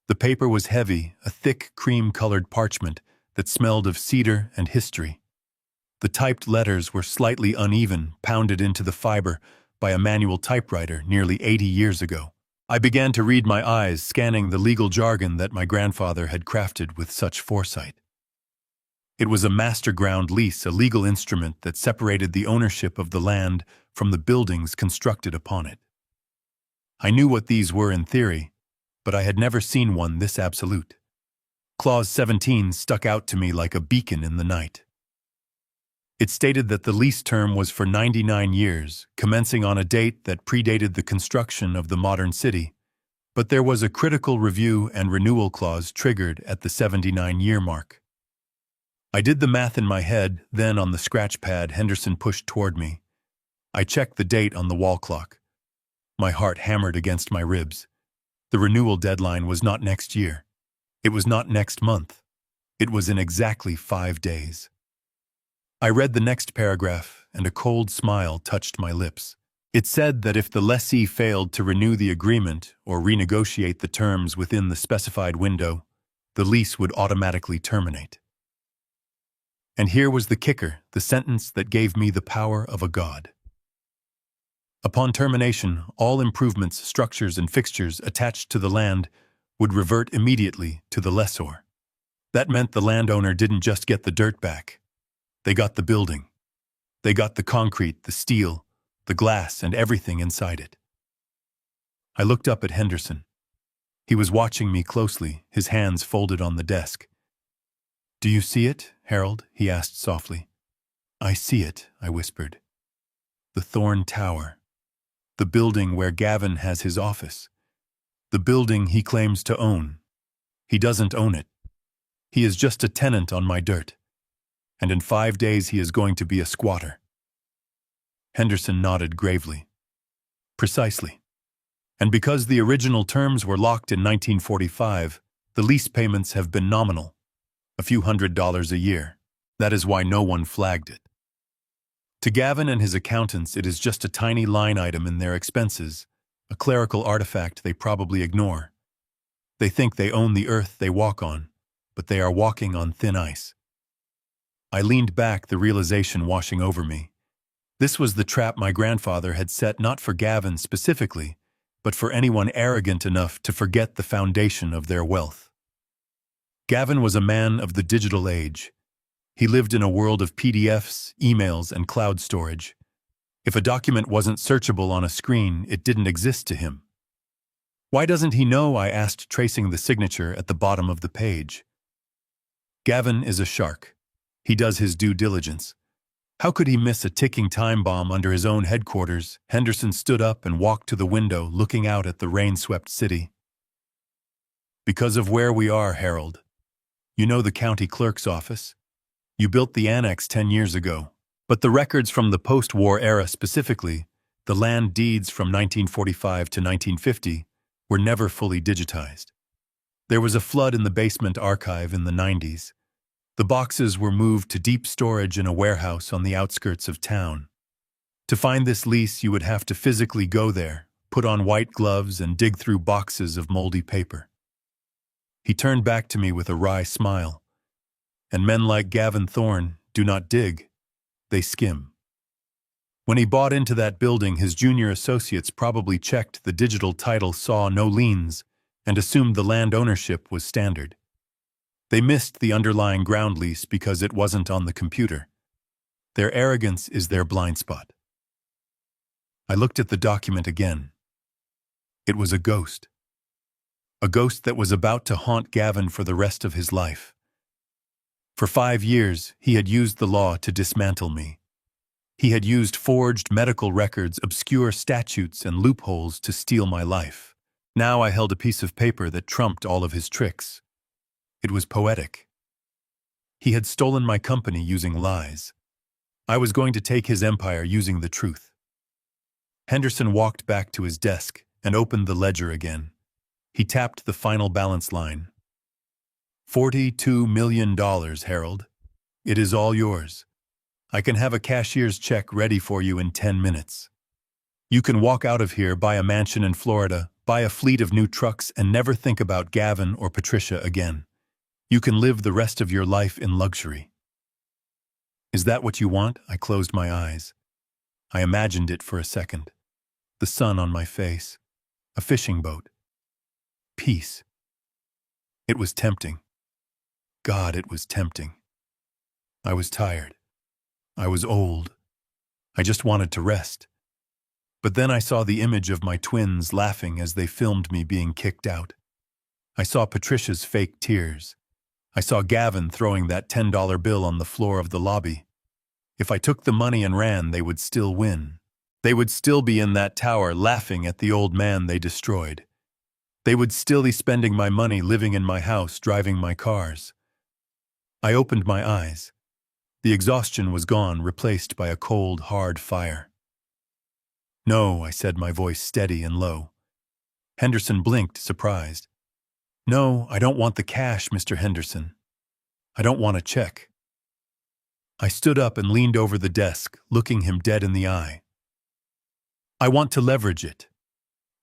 The paper was heavy, a thick, cream-colored parchment that smelled of cedar and history. The typed letters were slightly uneven, pounded into the fiber by a manual typewriter nearly 80 years ago. I began to read, my eyes scanning the legal jargon that my grandfather had crafted with such foresight. It was a master ground lease, a legal instrument that separated the ownership of the land from the buildings constructed upon it. I knew what these were in theory, but I had never seen one this absolute. Clause 17 stuck out to me like a beacon in the night. It stated that the lease term was for 99 years, commencing on a date that predated the construction of the modern city, But there was a critical review and renewal clause triggered at the 79-year mark. I did the math in my head, then on the scratch pad Henderson pushed toward me. I checked the date on the wall clock. My heart hammered against my ribs. The renewal deadline was not next year. It was not next month. It was in exactly 5 days. I read the next paragraph, and a cold smile touched my lips. It said that if the lessee failed to renew the agreement or renegotiate the terms within the specified window, the lease would automatically terminate. And here was the kicker, the sentence that gave me the power of a god. Upon termination, all improvements, structures, and fixtures attached to the land would revert immediately to the lessor. That meant the landowner didn't just get the dirt back. They got the building. They got the concrete, the steel, the glass, and everything inside it. I looked up at Henderson. He was watching me closely, his hands folded on the desk. "Do you see it, Harold?" he asked softly. "I see it," I whispered. "The Thorn Tower. The building where Gavin has his office. The building he claims to own. He doesn't own it. He is just a tenant on my dirt. And in 5 days he is going to be a squatter." Henderson nodded gravely. "Precisely. And because the original terms were locked in 1945, the lease payments have been nominal, a few $100s a year. That is why no one flagged it. To Gavin and his accountants, it is just a tiny line item in their expenses, a clerical artifact they probably ignore. They think they own the earth they walk on, but they are walking on thin ice." I leaned back, the realization washing over me. This was the trap my grandfather had set not for Gavin specifically, but for anyone arrogant enough to forget the foundation of their wealth. Gavin was a man of the digital age. He lived in a world of PDFs, emails, and cloud storage. If a document wasn't searchable on a screen, it didn't exist to him. "Why doesn't he know?" I asked, tracing the signature at the bottom of the page. Gavin is a shark. He does his due diligence. How could he miss a ticking time bomb under his own headquarters? Henderson stood up and walked to the window, looking out at the rain-swept city. "Because of where we are, Harold. You know the county clerk's office? You built the annex 10 years ago. But the records from the post-war era specifically, the land deeds from 1945 to 1950, were never fully digitized. There was a flood in the basement archive in the 90s. The boxes were moved to deep storage in a warehouse on the outskirts of town. To find this lease, you would have to physically go there, put on white gloves, and dig through boxes of moldy paper." He turned back to me with a wry smile. "And men like Gavin Thorne do not dig, they skim." When he bought into that building, his junior associates probably checked the digital title, saw no liens, and assumed the land ownership was standard. They missed the underlying ground lease because it wasn't on the computer. Their arrogance is their blind spot. I looked at the document again. It was a ghost. A ghost that was about to haunt Gavin for the rest of his life. For 5 years, he had used the law to dismantle me. He had used forged medical records, obscure statutes, and loopholes to steal my life. Now I held a piece of paper that trumped all of his tricks. It was poetic. He had stolen my company using lies. I was going to take his empire using the truth. Henderson walked back to his desk and opened the ledger again. He tapped the final balance line. $42 million, Harold. It is all yours. I can have a cashier's check ready for you in 10 minutes. You can walk out of here, buy a mansion in Florida, buy a fleet of new trucks, and never think about Gavin or Patricia again. You can live the rest of your life in luxury. Is that what you want? I closed my eyes. I imagined it for a second. The sun on my face. A fishing boat. Peace. It was tempting. God, it was tempting. I was tired. I was old. I just wanted to rest. But then I saw the image of my twins laughing as they filmed me being kicked out. I saw Patricia's fake tears. I saw Gavin throwing that $10 bill on the floor of the lobby. If I took the money and ran, they would still win. They would still be in that tower laughing at the old man they destroyed. They would still be spending my money living in my house, driving my cars. I opened my eyes. The exhaustion was gone, replaced by a cold, hard fire. "No," I said, my voice steady and low. Henderson blinked, surprised. "No, I don't want the cash, Mr. Henderson. I don't want a check." I stood up and leaned over the desk, looking him dead in the eye. "I want to leverage it.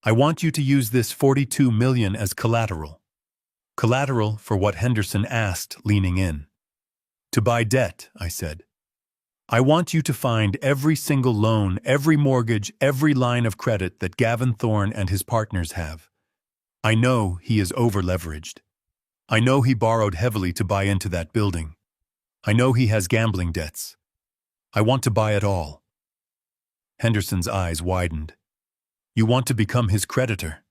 I want you to use this $42 million as collateral." Collateral for what Henderson asked, leaning in. "To buy debt," I said. "I want you to find every single loan, every mortgage, every line of credit that Gavin Thorne and his partners have. I know he is over-leveraged. I know he borrowed heavily to buy into that building. I know he has gambling debts. I want to buy it all." Henderson's eyes widened. "You want to become his creditor?"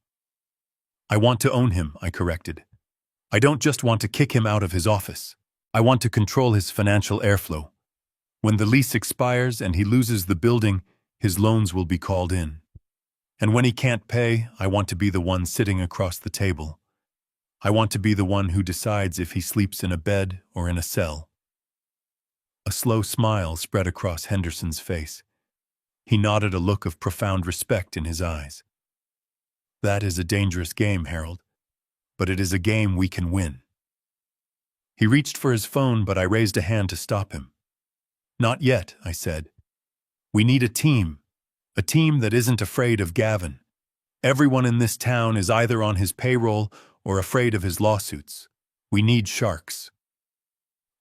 "I want to own him," I corrected. "I don't just want to kick him out of his office. I want to control his financial airflow. When the lease expires and he loses the building, his loans will be called in. And when he can't pay, I want to be the one sitting across the table. I want to be the one who decides if he sleeps in a bed or in a cell." A slow smile spread across Henderson's face. He nodded, a look of profound respect in his eyes. "That is a dangerous game, Harold, but it is a game we can win." He reached for his phone, but I raised a hand to stop him. "Not yet," I said. "We need a team that isn't afraid of Gavin. Everyone in this town is either on his payroll or afraid of his lawsuits. We need sharks."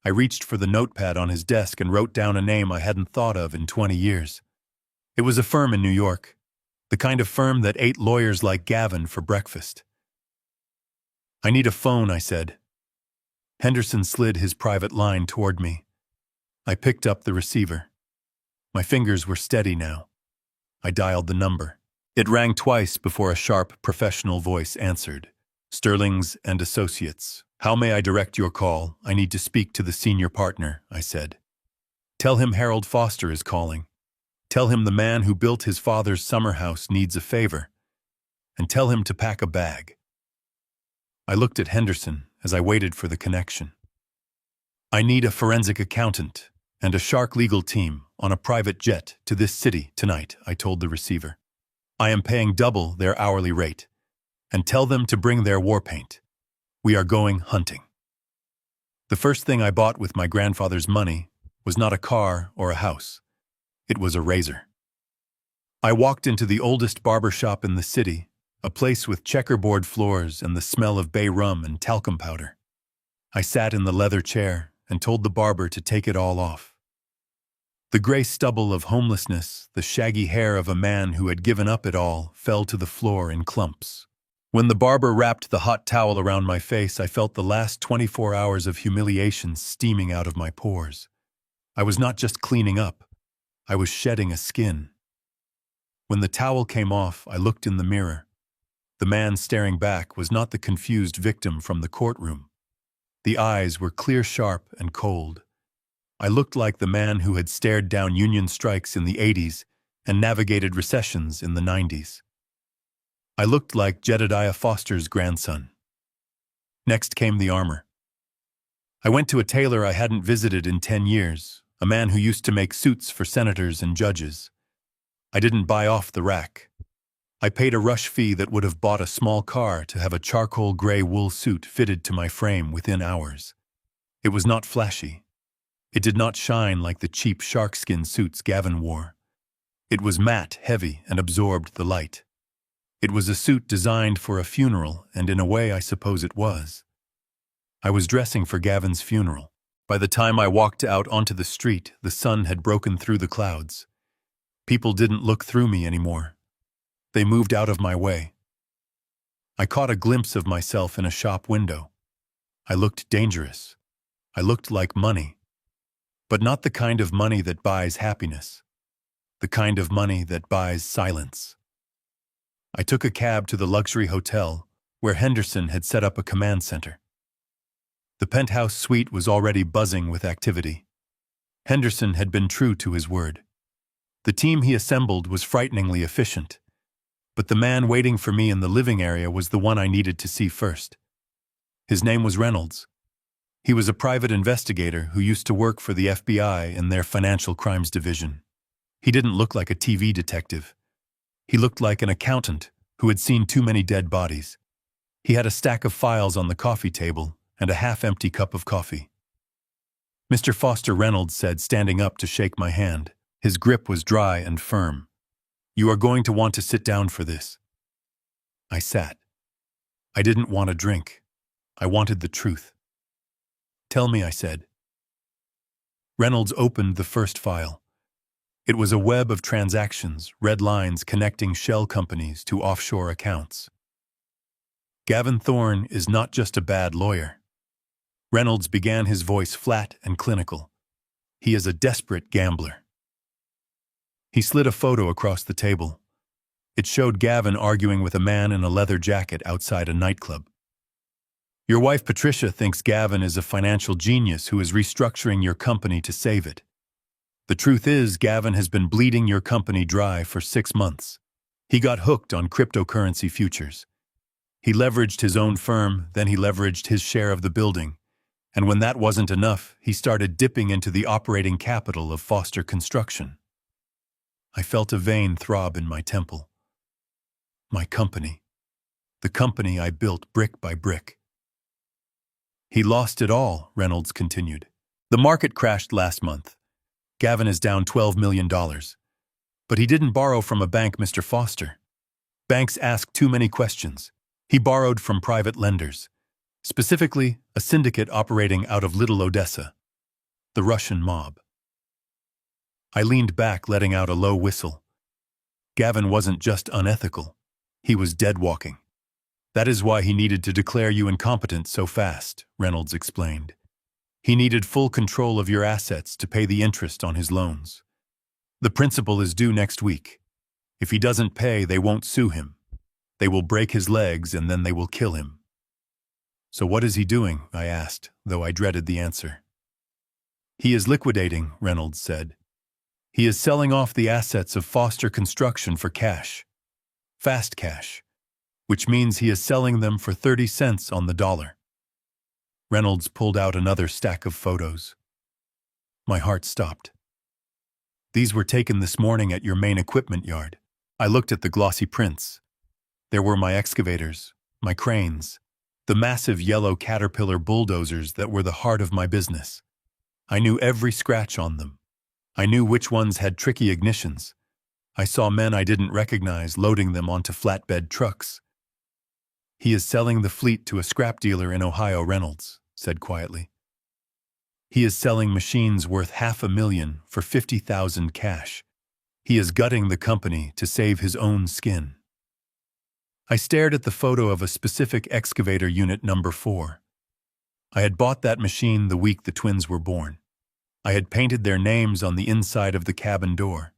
I reached for the notepad on his desk and wrote down a name I hadn't thought of in 20 years. It was a firm in New York, the kind of firm that ate lawyers like Gavin for breakfast. "I need a phone," I said. Henderson slid his private line toward me. I picked up the receiver. My fingers were steady now. I dialed the number. It rang twice before a sharp, professional voice answered. "Sterling's and Associates. How may I direct your call? I need to speak to the senior partner," I said. "Tell him Harold Foster is calling. Tell him the man who built his father's summer house needs a favor. And tell him to pack a bag." I looked at Henderson as I waited for the connection. "I need a forensic accountant and a shark legal team on a private jet to this city tonight," I told the receiver. "I am paying double their hourly rate. And tell them to bring their war paint. We are going hunting." The first thing I bought with my grandfather's money was not a car or a house. It was a razor. I walked into the oldest barber shop in the city, a place with checkerboard floors and the smell of bay rum and talcum powder. I sat in the leather chair and told the barber to take it all off. The gray stubble of homelessness, the shaggy hair of a man who had given up it all, fell to the floor in clumps. When the barber wrapped the hot towel around my face, I felt the last 24 hours of humiliation steaming out of my pores. I was not just cleaning up. I was shedding a skin. When the towel came off, I looked in the mirror. The man staring back was not the confused victim from the courtroom. The eyes were clear, sharp, and cold. I looked like the man who had stared down union strikes in the 80s and navigated recessions in the 90s. I looked like Jedediah Foster's grandson. Next came the armor. I went to a tailor I hadn't visited in 10 years, a man who used to make suits for senators and judges. I didn't buy off the rack. I paid a rush fee that would have bought a small car to have a charcoal gray wool suit fitted to my frame within hours. It was not flashy. It did not shine like the cheap sharkskin suits Gavin wore. It was matte, heavy, and absorbed the light. It was a suit designed for a funeral, and in a way I suppose it was. I was dressing for Gavin's funeral. By the time I walked out onto the street, the sun had broken through the clouds. People didn't look through me anymore. They moved out of my way. I caught a glimpse of myself in a shop window. I looked dangerous. I looked like money. But not the kind of money that buys happiness. The kind of money that buys silence. I took a cab to the luxury hotel where Henderson had set up a command center. The penthouse suite was already buzzing with activity. Henderson had been true to his word. The team he assembled was frighteningly efficient. But the man waiting for me in the living area was the one I needed to see first. His name was Reynolds. He was a private investigator who used to work for the FBI in their financial crimes division. He didn't look like a TV detective. He looked like an accountant who had seen too many dead bodies. He had a stack of files on the coffee table and a half-empty cup of coffee. "Mr. Foster," Reynolds said, standing up to shake my hand. His grip was dry and firm. "You are going to want to sit down for this." I sat. I didn't want a drink. I wanted the truth. "Tell me," I said. Reynolds opened the first file. It was a web of transactions, red lines connecting shell companies to offshore accounts. "Gavin Thorne is not just a bad lawyer." Reynolds began, his voice flat and clinical. "He is a desperate gambler." He slid a photo across the table. It showed Gavin arguing with a man in a leather jacket outside a nightclub. "Your wife Patricia thinks Gavin is a financial genius who is restructuring your company to save it. The truth is, Gavin has been bleeding your company dry for 6 months. He got hooked on cryptocurrency futures. He leveraged his own firm, then he leveraged his share of the building. And when that wasn't enough, he started dipping into the operating capital of Foster Construction." I felt a vein throb in my temple. My company. The company I built brick by brick. "He lost it all," Reynolds continued. "The market crashed last month. Gavin is down $12 million. But he didn't borrow from a bank, Mr. Foster. Banks ask too many questions. He borrowed from private lenders, specifically a syndicate operating out of Little Odessa, the Russian mob." I leaned back, letting out a low whistle. "Gavin wasn't just unethical. He was dead-walking. That is why he needed to declare you incompetent so fast," Reynolds explained. "He needed full control of your assets to pay the interest on his loans. The principal is due next week. If he doesn't pay, they won't sue him. They will break his legs and then they will kill him." "So what is he doing?" I asked, though I dreaded the answer. "He is liquidating," Reynolds said. "He is selling off the assets of Foster Construction for cash. Fast cash. Which means he is selling them for 30 cents on the dollar." Reynolds pulled out another stack of photos. My heart stopped. "These were taken this morning at your main equipment yard." I looked at the glossy prints. There were my excavators, my cranes, the massive yellow Caterpillar bulldozers that were the heart of my business. I knew every scratch on them. I knew which ones had tricky ignitions. I saw men I didn't recognize loading them onto flatbed trucks. "He is selling the fleet to a scrap dealer in Ohio," Reynolds said quietly. "He is selling machines worth $500,000 for $50,000 cash. He is gutting the company to save his own skin." I stared at the photo of a specific excavator unit number 4. I had bought that machine the week the twins were born. I had painted their names on the inside of the cabin door.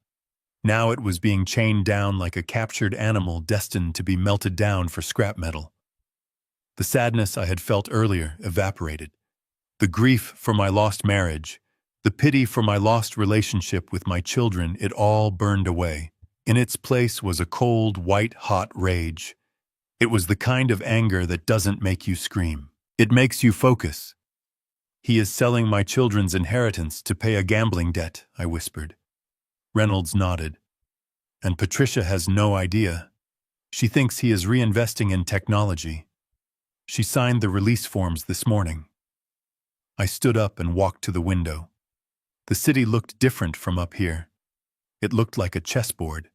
Now it was being chained down like a captured animal destined to be melted down for scrap metal. The sadness I had felt earlier evaporated. The grief for my lost marriage, the pity for my lost relationship with my children, it all burned away. In its place was a cold, white-hot rage. It was the kind of anger that doesn't make you scream. It makes you focus. "He is selling my children's inheritance to pay a gambling debt," I whispered. Reynolds nodded. "And Patricia has no idea. She thinks he is reinvesting in technology. She signed the release forms this morning." I stood up and walked to the window. The city looked different from up here. It looked like a chessboard.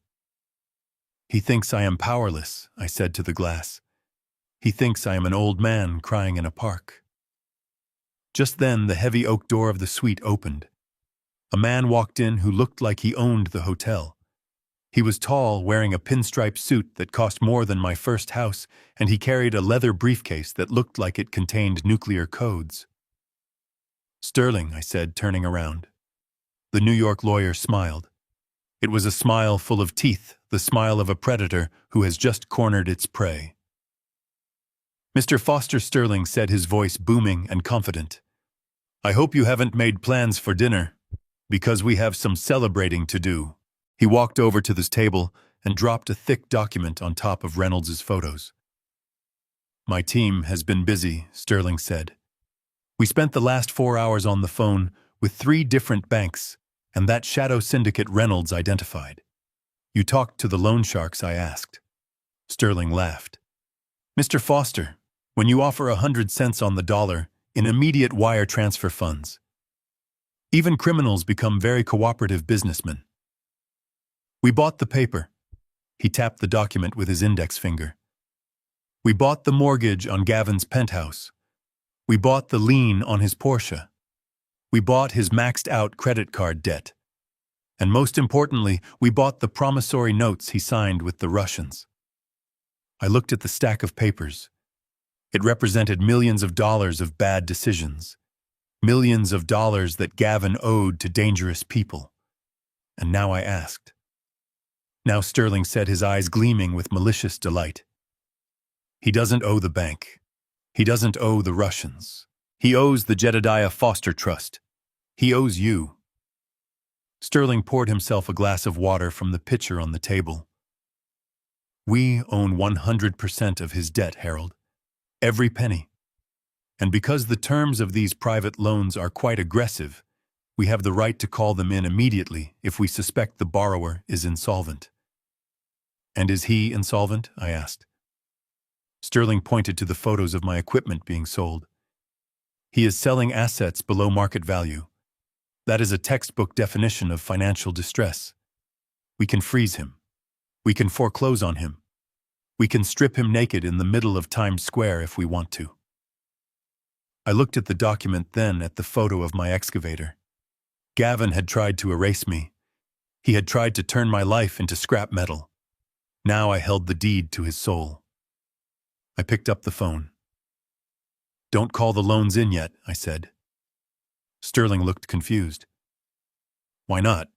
"He thinks I am powerless," I said to the glass. "He thinks I am an old man crying in a park." Just then, the heavy oak door of the suite opened. A man walked in who looked like he owned the hotel. He was tall, wearing a pinstripe suit that cost more than my first house, and he carried a leather briefcase that looked like it contained nuclear codes. "Sterling," I said, turning around. The New York lawyer smiled. It was a smile full of teeth, the smile of a predator who has just cornered its prey. "Mr. Foster," Sterling said, his voice booming and confident. "I hope you haven't made plans for dinner, because we have some celebrating to do." He walked over to this table and dropped a thick document on top of Reynolds's photos. "My team has been busy," Sterling said. "We spent the last 4 hours on the phone with 3 different banks, and that shadow syndicate Reynolds identified." "You talked to the loan sharks?" I asked. Sterling laughed. "Mr. Foster, when you offer 100 cents on the dollar in immediate wire transfer funds, even criminals become very cooperative businessmen. We bought the paper." He tapped the document with his index finger. "We bought the mortgage on Gavin's penthouse. We bought the lien on his Porsche. We bought his maxed-out credit card debt. And most importantly, we bought the promissory notes he signed with the Russians." I looked at the stack of papers. It represented millions of dollars of bad decisions, millions of dollars that Gavin owed to dangerous people. And now I asked. Now Sterling said, his eyes gleaming with malicious delight. "He doesn't owe the bank. He doesn't owe the Russians. He owes the Jedediah Foster Trust. He owes you." Sterling poured himself a glass of water from the pitcher on the table. "We own 100% of his debt, Harold. Every penny. And because the terms of these private loans are quite aggressive, we have the right to call them in immediately if we suspect the borrower is insolvent." "And is he insolvent?" I asked. Sterling pointed to the photos of my equipment being sold. "He is selling assets below market value. That is a textbook definition of financial distress. We can freeze him. We can foreclose on him. We can strip him naked in the middle of Times Square if we want to." I looked at the document, then at the photo of my excavator. Gavin had tried to erase me. He had tried to turn my life into scrap metal. Now I held the deed to his soul. I picked up the phone. "Don't call the loans in yet," I said. Sterling looked confused. "Why not?"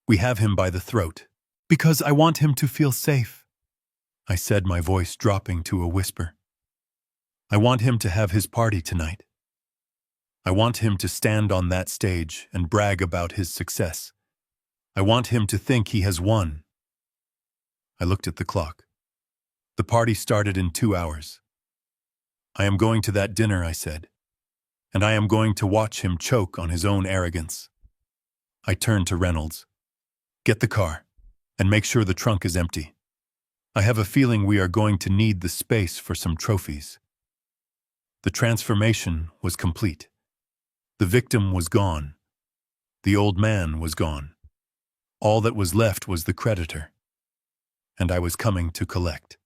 "We have him by the throat. Because I want him to feel safe," I said, my voice dropping to a whisper. "I want him to have his party tonight. I want him to stand on that stage and brag about his success. I want him to think he has won." I looked at the clock. The party started in 2 hours. "I am going to that dinner," I said, "and I am going to watch him choke on his own arrogance." I turned to Reynolds. "Get the car, and make sure the trunk is empty. I have a feeling we are going to need the space for some trophies." The transformation was complete. The victim was gone. The old man was gone. All that was left was the creditor. And I was coming to collect.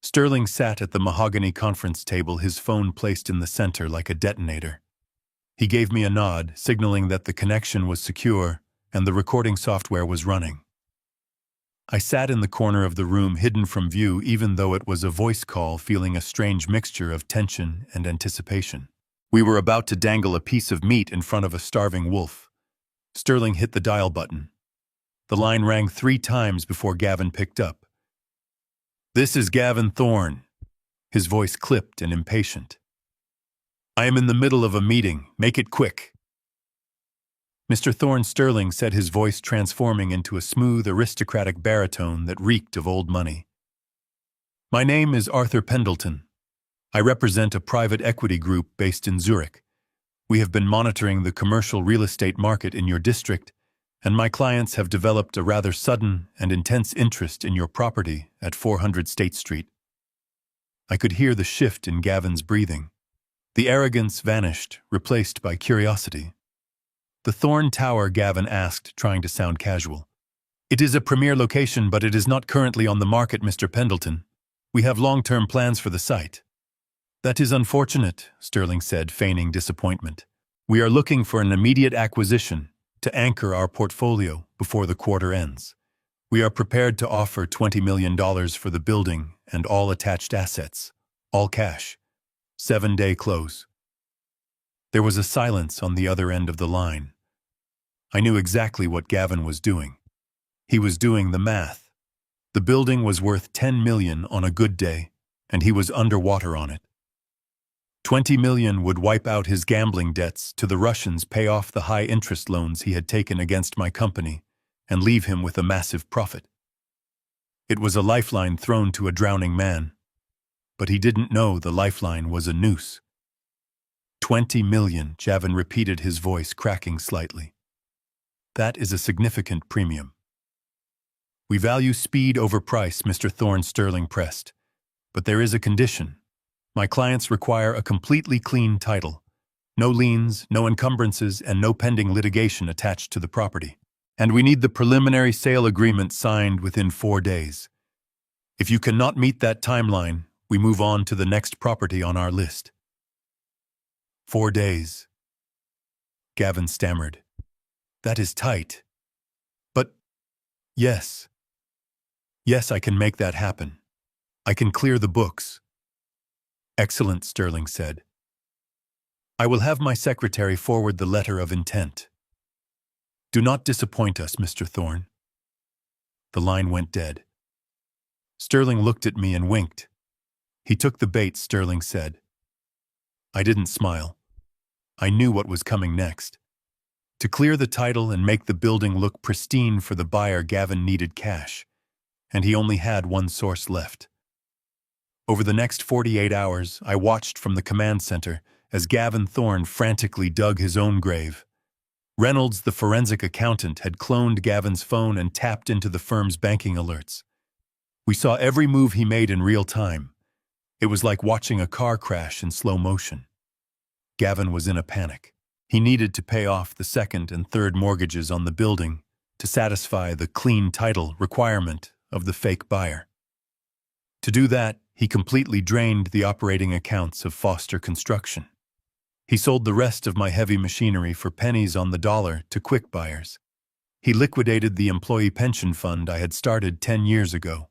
Sterling sat at the mahogany conference table, his phone placed in the center like a detonator. He gave me a nod, signaling that the connection was secure and the recording software was running. I sat in the corner of the room, hidden from view, even though it was a voice call, feeling a strange mixture of tension and anticipation. We were about to dangle a piece of meat in front of a starving wolf. Sterling hit the dial button. The line rang 3 times before Gavin picked up. "This is Gavin Thorne." His voice clipped and impatient. "I am in the middle of a meeting. Make it quick." "Mr. Thorne," Sterling said, his voice transforming into a smooth, aristocratic baritone that reeked of old money. "My name is Arthur Pendleton. I represent a private equity group based in Zurich. We have been monitoring the commercial real estate market in your district, and my clients have developed a rather sudden and intense interest in your property at 400 State Street." I could hear the shift in Gavin's breathing. The arrogance vanished, replaced by curiosity. "The Thorne Tower?" Gavin asked, trying to sound casual. "It is a premier location, but it is not currently on the market, Mr. Pendleton. We have long-term plans for the site." "That is unfortunate," Sterling said, feigning disappointment. "We are looking for an immediate acquisition to anchor our portfolio before the quarter ends. We are prepared to offer $20 million for the building and all attached assets, all cash. 7-day close." There was a silence on the other end of the line. I knew exactly what Gavin was doing. He was doing the math. The building was worth $10 million on a good day, and he was underwater on it. $20 million would wipe out his gambling debts to the Russians, pay off the high-interest loans he had taken against my company, and leave him with a massive profit. It was a lifeline thrown to a drowning man, but he didn't know the lifeline was a noose. 20 million, Gavin repeated, his voice cracking slightly. That is a significant premium. We value speed over price, Mr. Thorne, Sterling pressed. But there is a condition. My clients require a completely clean title. No liens, no encumbrances, and no pending litigation attached to the property. And we need the preliminary sale agreement signed within 4 days. If you cannot meet that timeline, we move on to the next property on our list. 4 days. Gavin stammered. That is tight. But, yes. Yes, I can make that happen. I can clear the books. Excellent, Sterling said. I will have my secretary forward the letter of intent. Do not disappoint us, Mr. Thorne. The line went dead. Sterling looked at me and winked. He took the bait, Sterling said. I didn't smile. I knew what was coming next. To clear the title and make the building look pristine for the buyer, Gavin needed cash, and he only had one source left. Over the next 48 hours, I watched from the command center as Gavin Thorne frantically dug his own grave. Reynolds, the forensic accountant, had cloned Gavin's phone and tapped into the firm's banking alerts. We saw every move he made in real time. It was like watching a car crash in slow motion. Gavin was in a panic. He needed to pay off the second and third mortgages on the building to satisfy the clean title requirement of the fake buyer. To do that, he completely drained the operating accounts of Foster Construction. He sold the rest of my heavy machinery for pennies on the dollar to quick buyers. He liquidated the employee pension fund I had started 10 years ago.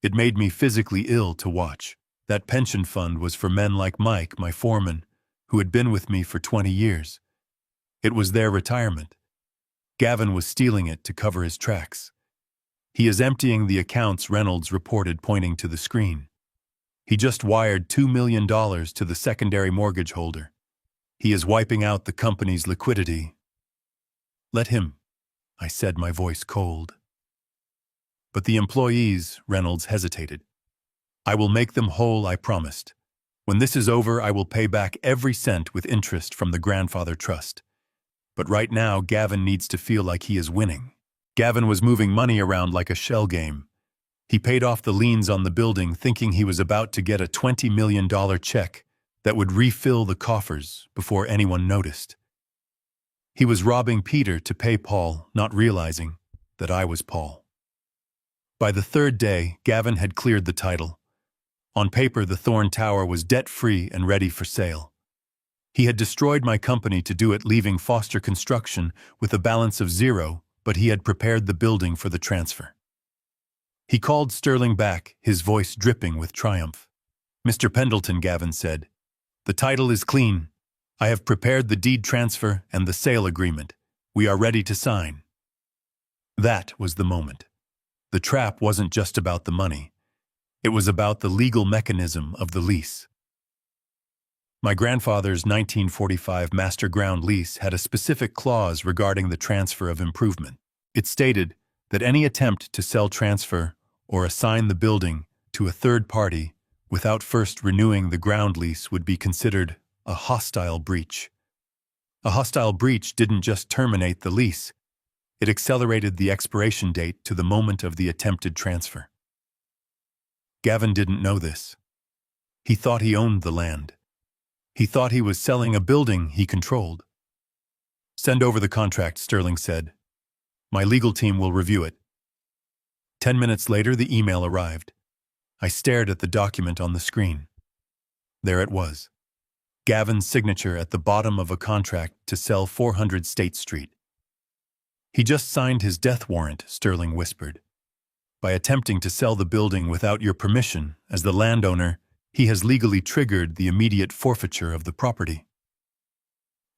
It made me physically ill to watch. That pension fund was for men like Mike, my foreman, who had been with me for 20 years. It was their retirement. Gavin was stealing it to cover his tracks. He is emptying the accounts, Reynolds reported, pointing to the screen. He just wired $2 million to the secondary mortgage holder. He is wiping out the company's liquidity. Let him, I said, my voice cold. But the employees, Reynolds hesitated. I will make them whole, I promised. When this is over, I will pay back every cent with interest from the grandfather trust. But right now, Gavin needs to feel like he is winning. Gavin was moving money around like a shell game. He paid off the liens on the building, thinking he was about to get a $20 million check that would refill the coffers before anyone noticed. He was robbing Peter to pay Paul, not realizing that I was Paul. By the third day, Gavin had cleared the title. On paper, the Thorne Tower was debt-free and ready for sale. He had destroyed my company to do it, leaving Foster Construction with a balance of zero, but he had prepared the building for the transfer. He called Sterling back, his voice dripping with triumph. Mr. Pendleton, Gavin said, the title is clean. I have prepared the deed transfer and the sale agreement. We are ready to sign. That was the moment. The trap wasn't just about the money. It was about the legal mechanism of the lease. My grandfather's 1945 master ground lease had a specific clause regarding the transfer of improvement. It stated that any attempt to sell, transfer, or assign the building to a third party without first renewing the ground lease would be considered a hostile breach. A hostile breach didn't just terminate the lease, it accelerated the expiration date to the moment of the attempted transfer. Gavin didn't know this. He thought he owned the land. He thought he was selling a building he controlled. Send over the contract, Sterling said. My legal team will review it. 10 minutes later, the email arrived. I stared at the document on the screen. There it was. Gavin's signature at the bottom of a contract to sell 400 State Street. He just signed his death warrant, Sterling whispered. By attempting to sell the building without your permission, as the landowner, he has legally triggered the immediate forfeiture of the property.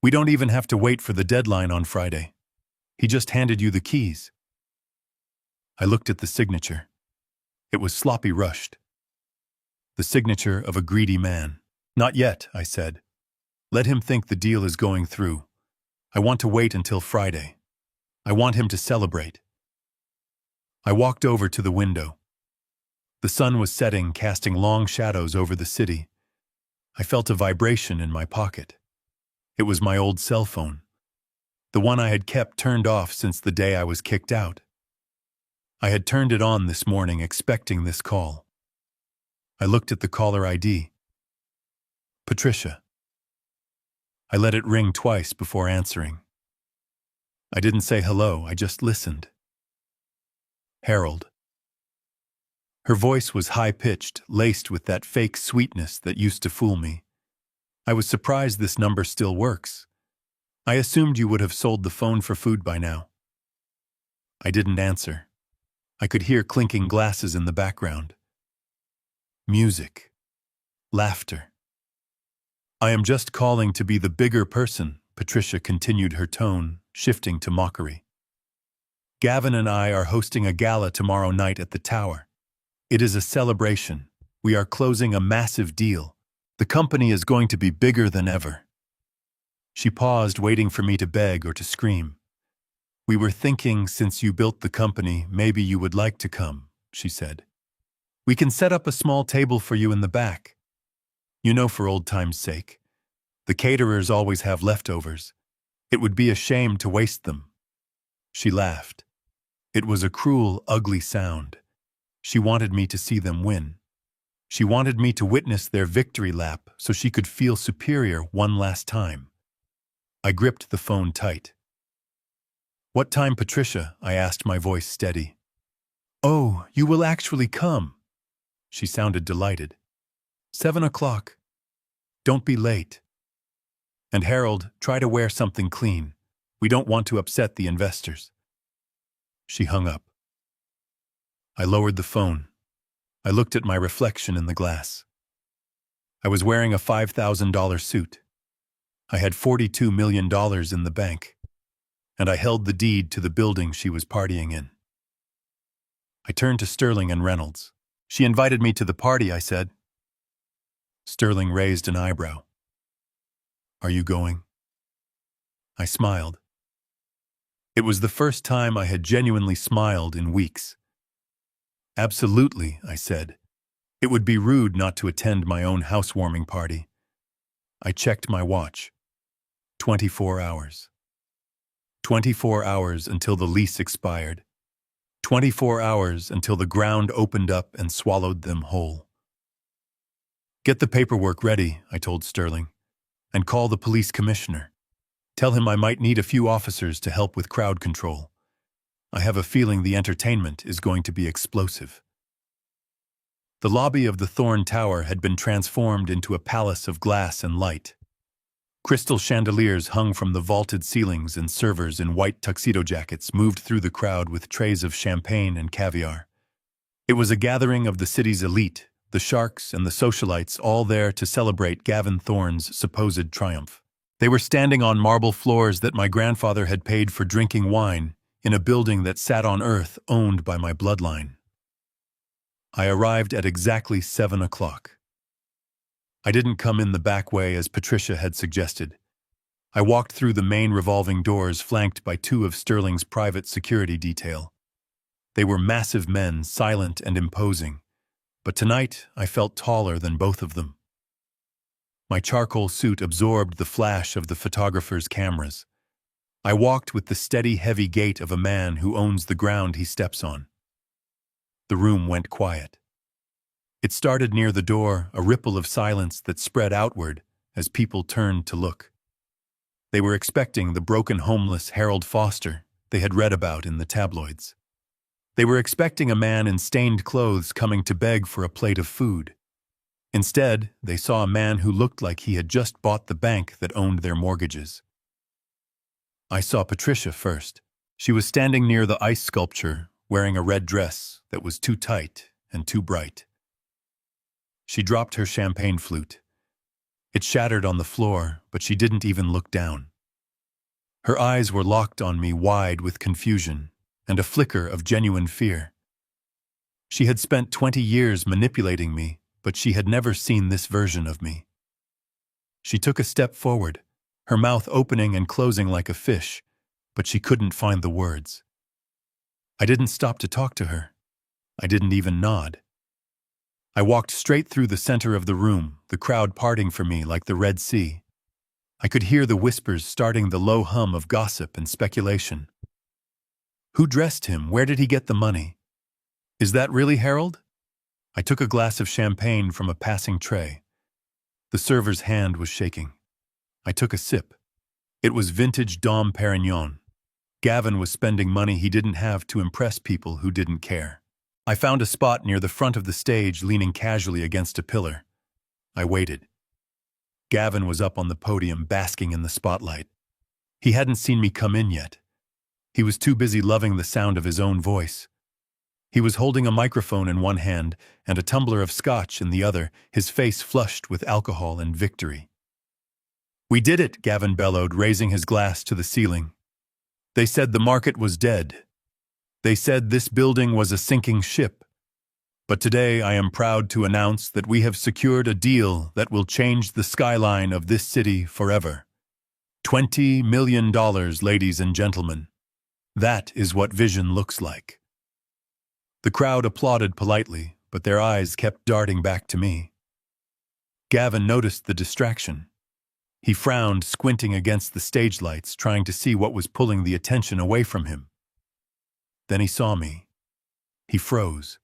We don't even have to wait for the deadline on Friday. He just handed you the keys. I looked at the signature. It was sloppy rushed. The signature of a greedy man. Not yet, I said. Let him think the deal is going through. I want to wait until Friday. I want him to celebrate. I walked over to the window. The sun was setting, casting long shadows over the city. I felt a vibration in my pocket. It was my old cell phone, the one I had kept turned off since the day I was kicked out. I had turned it on this morning expecting this call. I looked at the caller ID. Patricia. I let it ring twice before answering. I didn't say hello, I just listened. Harold. Her voice was high-pitched, laced with that fake sweetness that used to fool me. I was surprised this number still works. I assumed you would have sold the phone for food by now. I didn't answer. I could hear clinking glasses in the background. Music. Laughter. I am just calling to be the bigger person, Patricia continued, her tone shifting to mockery. Gavin and I are hosting a gala tomorrow night at the Tower. It is a celebration. We are closing a massive deal. The company is going to be bigger than ever. She paused, waiting for me to beg or to scream. We were thinking, since you built the company, maybe you would like to come, she said. We can set up a small table for you in the back. You know, for old time's sake. The caterers always have leftovers. It would be a shame to waste them. She laughed. It was a cruel, ugly sound. She wanted me to see them win. She wanted me to witness their victory lap so she could feel superior one last time. I gripped the phone tight. What time, Patricia? I asked, my voice steady. Oh, you will actually come. She sounded delighted. 7 o'clock. Don't be late. And Harold, try to wear something clean. We don't want to upset the investors. She hung up. I lowered the phone. I looked at my reflection in the glass. I was wearing a $5,000 suit. I had $42 million in the bank, and I held the deed to the building she was partying in. I turned to Sterling and Reynolds. She invited me to the party, I said. Sterling raised an eyebrow. Are you going? I smiled. It was the first time I had genuinely smiled in weeks. Absolutely, I said. It would be rude not to attend my own housewarming party. I checked my watch. 24 hours. 24 hours until the lease expired. 24 hours until the ground opened up and swallowed them whole. Get the paperwork ready, I told Sterling, and call the police commissioner. Tell him I might need a few officers to help with crowd control. I have a feeling the entertainment is going to be explosive. The lobby of the Thorn Tower had been transformed into a palace of glass and light. Crystal chandeliers hung from the vaulted ceilings, and servers in white tuxedo jackets moved through the crowd with trays of champagne and caviar. It was a gathering of the city's elite, the sharks and the socialites, all there to celebrate Gavin Thorne's supposed triumph. They were standing on marble floors that my grandfather had paid for drinking wine in a building that sat on earth owned by my bloodline. I arrived at exactly 7 o'clock. I didn't come in the back way as Patricia had suggested. I walked through the main revolving doors flanked by 2 of Sterling's private security detail. They were massive men, silent and imposing, but tonight I felt taller than both of them. My charcoal suit absorbed the flash of the photographer's cameras. I walked with the steady, heavy gait of a man who owns the ground he steps on. The room went quiet. It started near the door, a ripple of silence that spread outward as people turned to look. They were expecting the broken homeless Harold Foster they had read about in the tabloids. They were expecting a man in stained clothes coming to beg for a plate of food. Instead, they saw a man who looked like he had just bought the bank that owned their mortgages. I saw Patricia first. She was standing near the ice sculpture, wearing a red dress that was too tight and too bright. She dropped her champagne flute. It shattered on the floor, but she didn't even look down. Her eyes were locked on me, wide with confusion and a flicker of genuine fear. She had spent 20 years manipulating me, but she had never seen this version of me. She took a step forward, her mouth opening and closing like a fish, but she couldn't find the words. I didn't stop to talk to her. I didn't even nod. I walked straight through the center of the room, the crowd parting for me like the Red Sea. I could hear the whispers starting the low hum of gossip and speculation. Who dressed him? Where did he get the money? Is that really Harold? I took a glass of champagne from a passing tray. The server's hand was shaking. I took a sip. It was vintage Dom Perignon. Gavin was spending money he didn't have to impress people who didn't care. I found a spot near the front of the stage, leaning casually against a pillar. I waited. Gavin was up on the podium, basking in the spotlight. He hadn't seen me come in yet. He was too busy loving the sound of his own voice. He was holding a microphone in one hand and a tumbler of scotch in the other, his face flushed with alcohol and victory. "We did it," Gavin bellowed, raising his glass to the ceiling. "They said the market was dead. They said this building was a sinking ship. But today I am proud to announce that we have secured a deal that will change the skyline of this city forever. $20 million, ladies and gentlemen. That is what vision looks like." The crowd applauded politely, but their eyes kept darting back to me. Gavin noticed the distraction. He frowned, squinting against the stage lights, trying to see what was pulling the attention away from him. Then he saw me. He froze.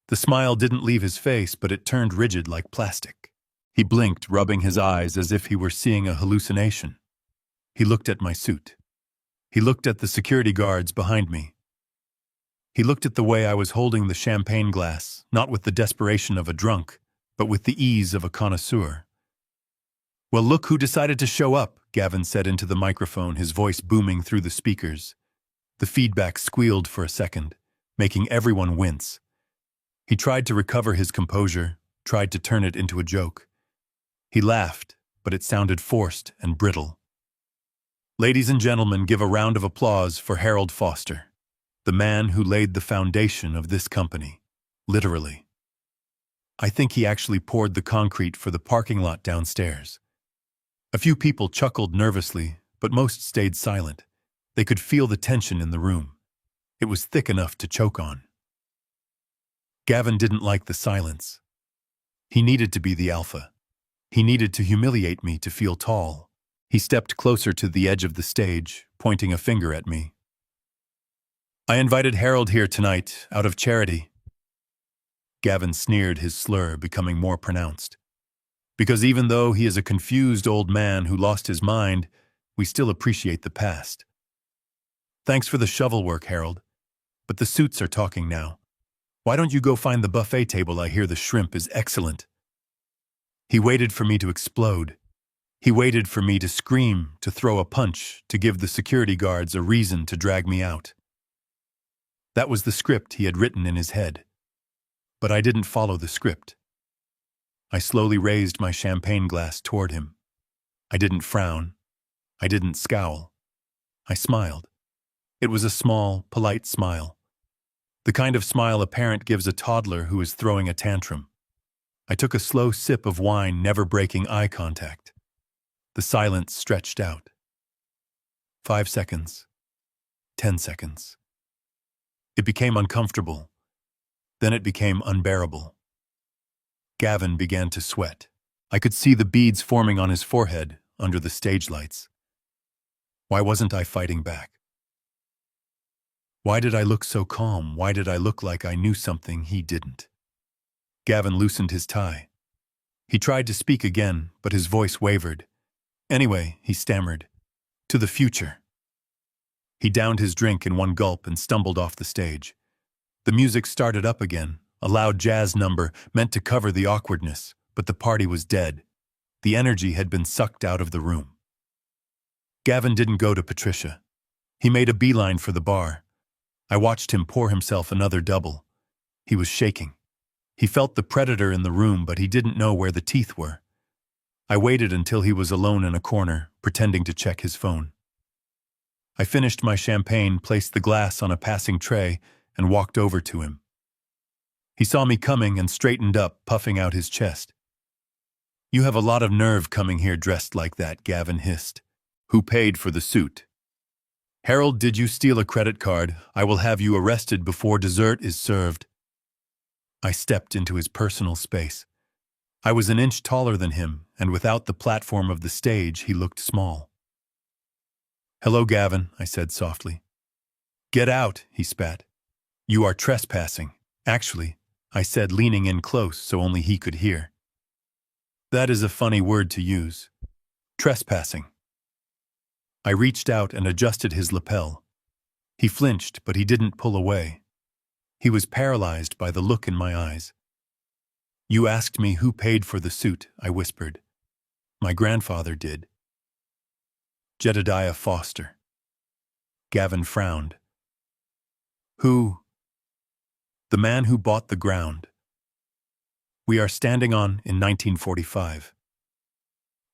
The smile didn't leave his face, but it turned rigid like plastic. He blinked, rubbing his eyes as if he were seeing a hallucination. He looked at my suit. He looked at the security guards behind me. He looked at the way I was holding the champagne glass, not with the desperation of a drunk, but with the ease of a connoisseur. "Well, look who decided to show up," Gavin said into the microphone, his voice booming through the speakers. The feedback squealed for a second, making everyone wince. He tried to recover his composure, tried to turn it into a joke. He laughed, but it sounded forced and brittle. "Ladies and gentlemen, give a round of applause for Harold Foster, the man who laid the foundation of this company, literally. I think he actually poured the concrete for the parking lot downstairs." A few people chuckled nervously, but most stayed silent. They could feel the tension in the room. It was thick enough to choke on. Gavin didn't like the silence. He needed to be the alpha. He needed to humiliate me to feel tall. He stepped closer to the edge of the stage, pointing a finger at me. "I invited Harold here tonight, out of charity." Gavin sneered, his slur becoming more pronounced. "Because even though he is a confused old man who lost his mind, we still appreciate the past. Thanks for the shovel work, Harold. But the suits are talking now. Why don't you go find the buffet table? I hear the shrimp is excellent." He waited for me to explode. He waited for me to scream, to throw a punch, to give the security guards a reason to drag me out. That was the script he had written in his head. But I didn't follow the script. I slowly raised my champagne glass toward him. I didn't frown. I didn't scowl. I smiled. It was a small, polite smile. The kind of smile a parent gives a toddler who is throwing a tantrum. I took a slow sip of wine, never breaking eye contact. The silence stretched out. 5 seconds. 10 seconds. It became uncomfortable. Then it became unbearable. Gavin began to sweat. I could see the beads forming on his forehead under the stage lights. Why wasn't I fighting back? Why did I look so calm? Why did I look like I knew something he didn't? Gavin loosened his tie. He tried to speak again, but his voice wavered. "Anyway," he stammered, "to the future." He downed his drink in one gulp and stumbled off the stage. The music started up again, a loud jazz number meant to cover the awkwardness, but the party was dead. The energy had been sucked out of the room. Gavin didn't go to Patricia. He made a beeline for the bar. I watched him pour himself another double. He was shaking. He felt the predator in the room, but he didn't know where the teeth were. I waited until he was alone in a corner, pretending to check his phone. I finished my champagne, placed the glass on a passing tray, and walked over to him. He saw me coming and straightened up, puffing out his chest. "You have a lot of nerve coming here dressed like that," Gavin hissed. "Who paid for the suit?" Harold, did you steal a credit card? I will have you arrested before dessert is served. I stepped into his personal space. I was an inch taller than him, and without the platform of the stage, he looked small. Hello, Gavin, I said softly. Get out, he spat. You are trespassing. Actually, I said, leaning in close so only he could hear. That is a funny word to use. Trespassing. I reached out and adjusted his lapel. He flinched, but he didn't pull away. He was paralyzed by the look in my eyes. You asked me who paid for the suit, I whispered. My grandfather did. Jedediah Foster. Gavin frowned. Who? The man who bought the ground. We are standing on in 1945.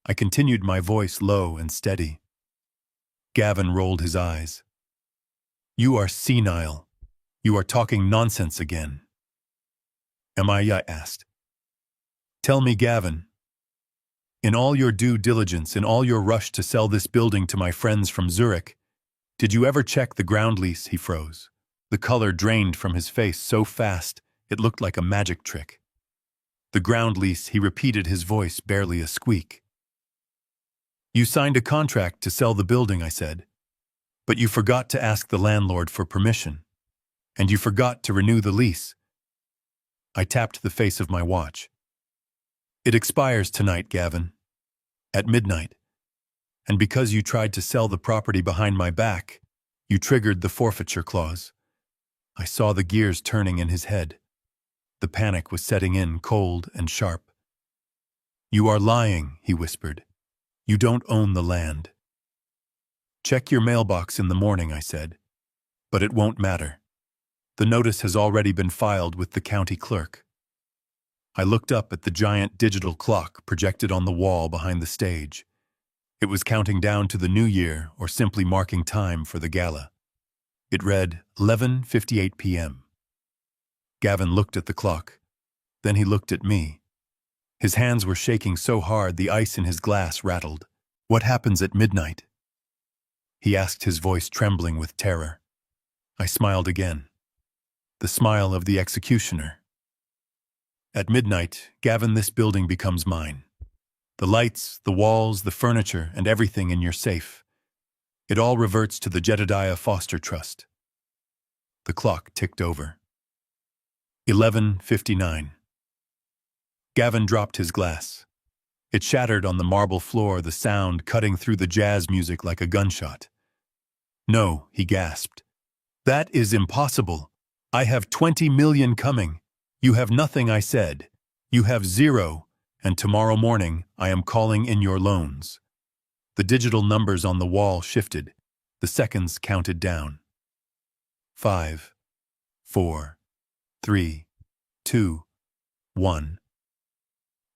I continued, my voice low and steady. Gavin rolled his eyes. You are senile. You are talking nonsense again. Am I asked. Tell me, Gavin. In all your due diligence, in all your rush to sell this building to my friends from Zurich, did you ever check the ground lease? He froze. The color drained from his face so fast it looked like a magic trick. The ground lease, he repeated, his voice barely a squeak. You signed a contract to sell the building, I said. But you forgot to ask the landlord for permission. And you forgot to renew the lease. I tapped the face of my watch. It expires tonight, Gavin. At midnight. And because you tried to sell the property behind my back, you triggered the forfeiture clause. I saw the gears turning in his head. The panic was setting in, cold and sharp. You are lying, he whispered. You don't own the land. Check your mailbox in the morning, I said. But it won't matter. The notice has already been filed with the county clerk. I looked up at the giant digital clock projected on the wall behind the stage. It was counting down to the new year, or simply marking time for the gala. It read 11:58 p.m. Gavin looked at the clock. Then he looked at me. His hands were shaking so hard the ice in his glass rattled. What happens at midnight? He asked, his voice trembling with terror. I smiled again. The smile of the executioner. At midnight, Gavin, this building becomes mine. The lights, the walls, the furniture, and everything in your safe. It all reverts to the Jedediah Foster Trust. The clock ticked over. 11:59. Gavin dropped his glass. It shattered on the marble floor, the sound cutting through the jazz music like a gunshot. No, he gasped. That is impossible. I have 20 million coming. You have nothing, I said. You have zero, and tomorrow morning I am calling in your loans. The digital numbers on the wall shifted. The seconds counted down. 5, 4, 3, 2, 1.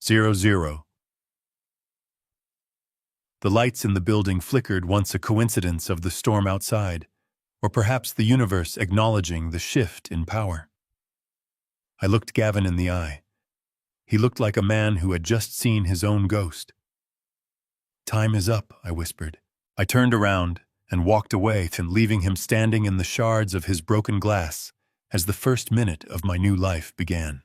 00. The lights in the building flickered, once a coincidence of the storm outside, or perhaps the universe acknowledging the shift in power. I looked Gavin in the eye. He looked like a man who had just seen his own ghost. Time is up, I whispered. I turned around and walked away, leaving him standing in the shards of his broken glass as the first minute of my new life began.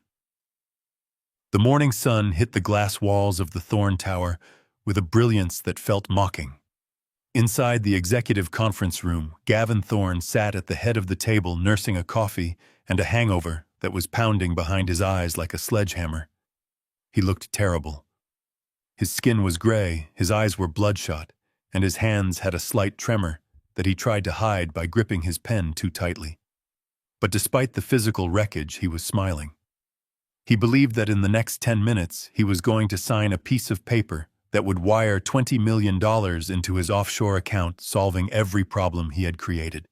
The morning sun hit the glass walls of the Thorn Tower with a brilliance that felt mocking. Inside the executive conference room, Gavin Thorne sat at the head of the table, nursing a coffee and a hangover that was pounding behind his eyes like a sledgehammer. He looked terrible. His skin was gray, his eyes were bloodshot, and his hands had a slight tremor that he tried to hide by gripping his pen too tightly. But despite the physical wreckage, he was smiling. He believed that in the next 10 minutes he was going to sign a piece of paper that would wire $20 million into his offshore account, solving every problem he had created.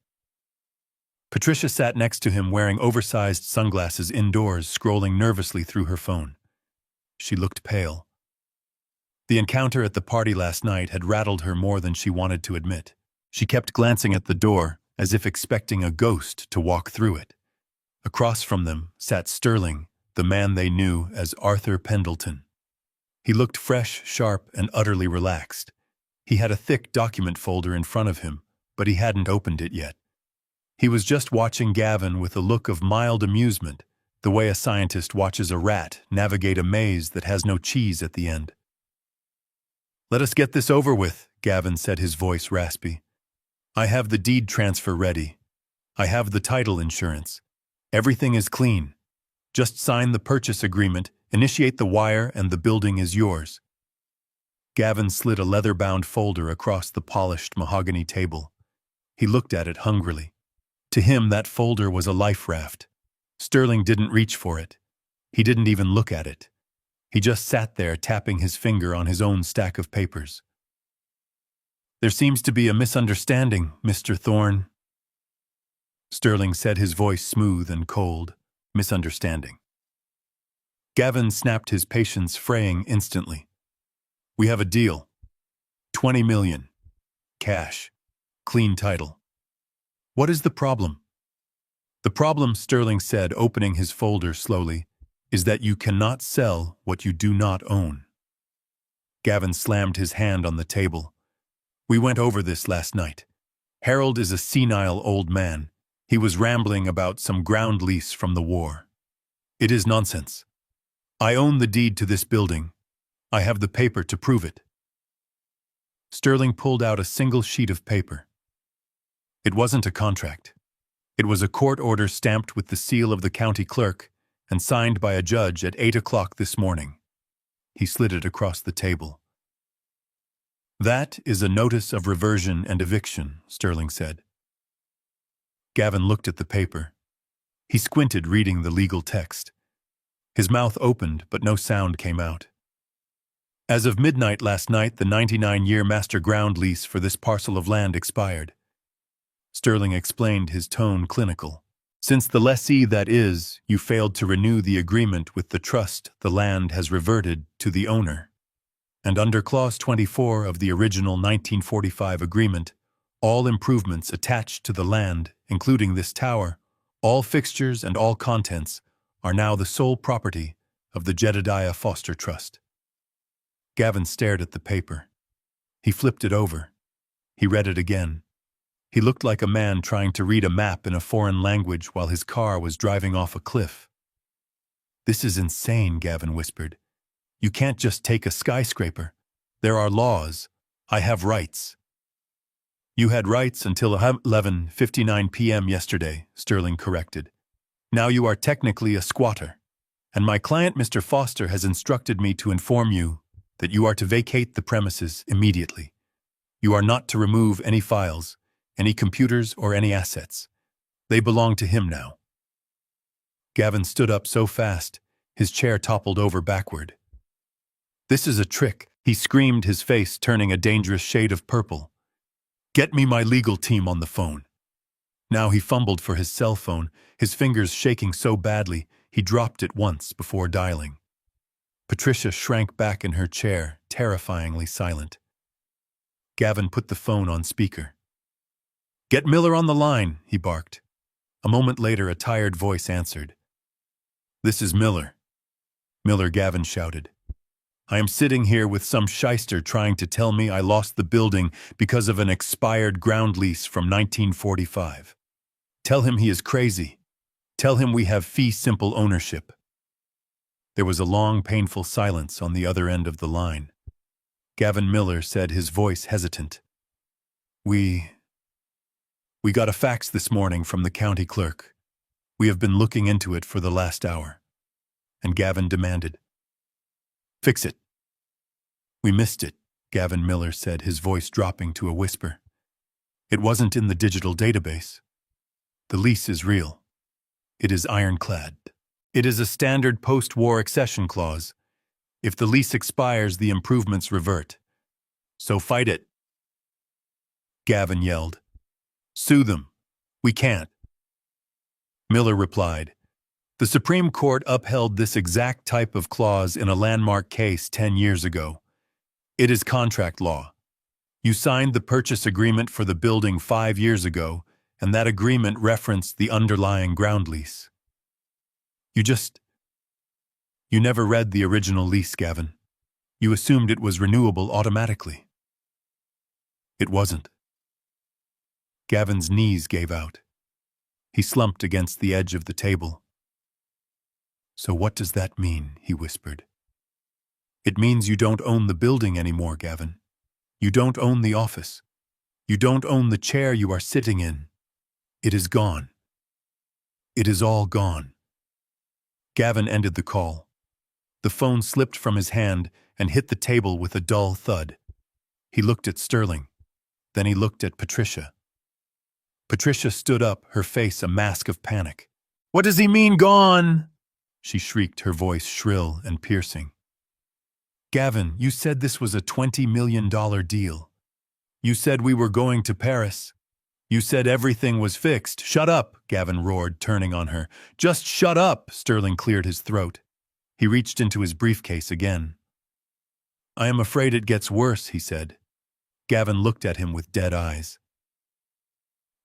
Patricia sat next to him, wearing oversized sunglasses indoors, scrolling nervously through her phone. She looked pale. The encounter at the party last night had rattled her more than she wanted to admit. She kept glancing at the door, as if expecting a ghost to walk through it. Across from them sat Sterling, the man they knew as Arthur Pendleton. He looked fresh, sharp, and utterly relaxed. He had a thick document folder in front of him, but he hadn't opened it yet. He was just watching Gavin with a look of mild amusement, the way a scientist watches a rat navigate a maze that has no cheese at the end. "Let us get this over with," Gavin said, his voice raspy. "I have the deed transfer ready. I have the title insurance. Everything is clean. Just sign the purchase agreement, initiate the wire, and the building is yours." Gavin slid a leather-bound folder across the polished mahogany table. He looked at it hungrily. To him, that folder was a life raft. Sterling didn't reach for it. He didn't even look at it. He just sat there, tapping his finger on his own stack of papers. "There seems to be a misunderstanding, Mr. Thorne," Sterling said, his voice smooth and cold. "Misunderstanding." Gavin snapped, his patience fraying instantly. "We have a deal. 20 million. Cash. Clean title. What is the problem?" "The problem," Sterling said, opening his folder slowly, "is that you cannot sell what you do not own." Gavin slammed his hand on the table. "We went over this last night. Harold is a senile old man. He was rambling about some ground lease from the war. It is nonsense. I own the deed to this building. I have the paper to prove it." Sterling pulled out a single sheet of paper. It wasn't a contract. It was a court order stamped with the seal of the county clerk and signed by a judge at 8 o'clock this morning. He slid it across the table. "That is a notice of reversion and eviction," Sterling said. Gavin looked at the paper. He squinted, reading the legal text. His mouth opened, but no sound came out. "As of midnight last night, the 99-year master ground lease for this parcel of land expired." Sterling explained, his tone clinical. "Since the lessee, that is, you failed to renew the agreement with the trust, the land has reverted to the owner. And under Clause 24 of the original 1945 agreement, all improvements attached to the land, including this tower, all fixtures and all contents, are now the sole property of the Jedediah Foster Trust." Gavin stared at the paper. He flipped it over. He read it again. He looked like a man trying to read a map in a foreign language while his car was driving off a cliff. "This is insane," Gavin whispered. "You can't just take a skyscraper. There are laws. I have rights." "You had rights until 11:59 p.m. yesterday," Sterling corrected. "Now you are technically a squatter, and my client, Mr. Foster, has instructed me to inform you that you are to vacate the premises immediately. You are not to remove any files, any computers, or any assets. They belong to him now." Gavin stood up so fast, his chair toppled over backward. "This is a trick," he screamed, his face turning a dangerous shade of purple. "Get me my legal team on the phone." Now he fumbled for his cell phone, his fingers shaking so badly he dropped it once before dialing. Patricia shrank back in her chair, terrifyingly silent. Gavin put the phone on speaker. "Get Miller on the line," he barked. A moment later, a tired voice answered. "This is Miller." "Miller," Gavin shouted. "I am sitting here with some shyster trying to tell me I lost the building because of an expired ground lease from 1945. Tell him he is crazy. Tell him we have fee simple ownership." There was a long, painful silence on the other end of the line. Gavin Miller said, his voice hesitant. We got a fax this morning from the county clerk. We have been looking into it for the last hour." And Gavin demanded, "Fix it." "We missed it," Gavin Miller said, his voice dropping to a whisper. "It wasn't in the digital database. The lease is real. It is ironclad. It is a standard post-war accession clause. If the lease expires, the improvements revert. So fight it." Gavin yelled, "Sue them. We can't." Miller replied, "The Supreme Court upheld this exact type of clause in a landmark case 10 years ago. It is contract law. You signed the purchase agreement for the building 5 years ago, and that agreement referenced the underlying ground lease. You never read the original lease, Gavin. You assumed it was renewable automatically. It wasn't." Gavin's knees gave out. He slumped against the edge of the table. "So what does that mean?" he whispered. "It means you don't own the building anymore, Gavin. You don't own the office. You don't own the chair you are sitting in. It is gone. It is all gone." Gavin ended the call. The phone slipped from his hand and hit the table with a dull thud. He looked at Sterling. Then he looked at Patricia. Patricia stood up, her face a mask of panic. "What does he mean, gone?" she shrieked, her voice shrill and piercing. "Gavin, you said this was a $20 million deal. You said we were going to Paris. You said everything was fixed." "Shut up," Gavin roared, turning on her. "Just shut up," Sterling cleared his throat. He reached into his briefcase again. "I am afraid it gets worse," he said. Gavin looked at him with dead eyes.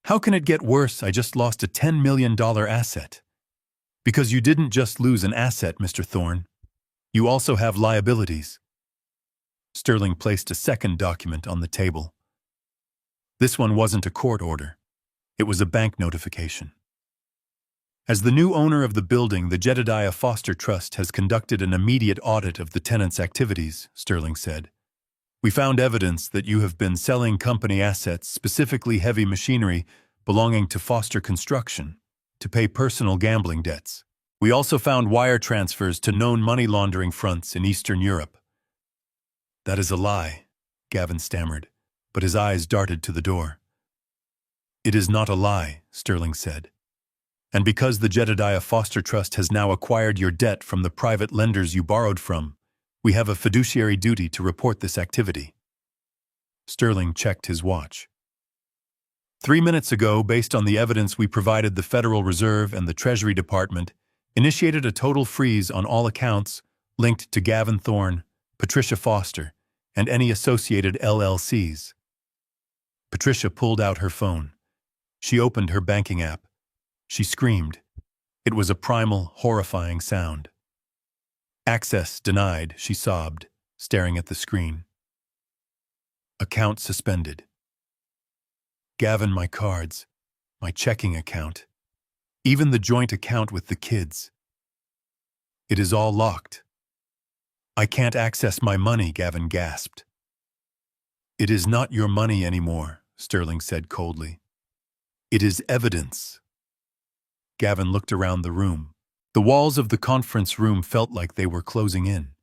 "How can it get worse? I just lost a $10 million asset." "Because you didn't just lose an asset, Mr. Thorne. You also have liabilities." Sterling placed a second document on the table. This one wasn't a court order. It was a bank notification. "As the new owner of the building, the Jedediah Foster Trust has conducted an immediate audit of the tenant's activities," Sterling said. "We found evidence that you have been selling company assets, specifically heavy machinery belonging to Foster Construction, to pay personal gambling debts. We also found wire transfers to known money laundering fronts in Eastern Europe." "That is a lie," Gavin stammered, but his eyes darted to the door. "It is not a lie," Sterling said. "And because the Jedediah Foster Trust has now acquired your debt from the private lenders you borrowed from, we have a fiduciary duty to report this activity." Sterling checked his watch. 3 minutes ago, based on the evidence we provided, the Federal Reserve and the Treasury Department initiated a total freeze on all accounts linked to Gavin Thorne, Patricia Foster, and any associated LLCs. Patricia pulled out her phone. She opened her banking app. She screamed. It was a primal, horrifying sound. "Access denied," she sobbed, staring at the screen. "Account suspended." "Gavin, my cards, my checking account, even the joint account with the kids. It is all locked. I can't access my money," Gavin gasped. "It is not your money anymore," Sterling said coldly. "It is evidence." Gavin looked around the room. The walls of the conference room felt like they were closing in.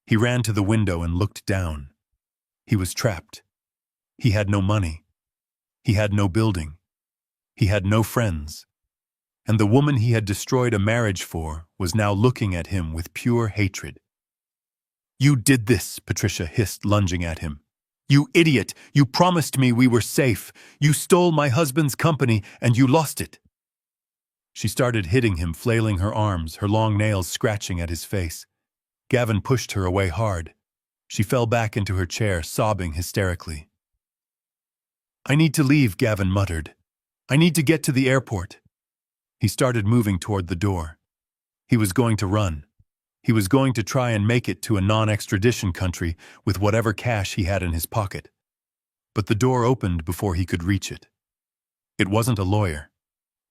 He ran to the window and looked down. He was trapped. He had no money. He had no building. He had no friends. And the woman he had destroyed a marriage for was now looking at him with pure hatred. "You did this," Patricia hissed, lunging at him. "You idiot! You promised me we were safe. You stole my husband's company and you lost it." She started hitting him, flailing her arms, her long nails scratching at his face. Gavin pushed her away hard. She fell back into her chair, sobbing hysterically. "I need to leave," Gavin muttered. "I need to get to the airport." He started moving toward the door. He was going to run. He was going to try and make it to a non-extradition country with whatever cash he had in his pocket. But the door opened before he could reach it. It wasn't a lawyer.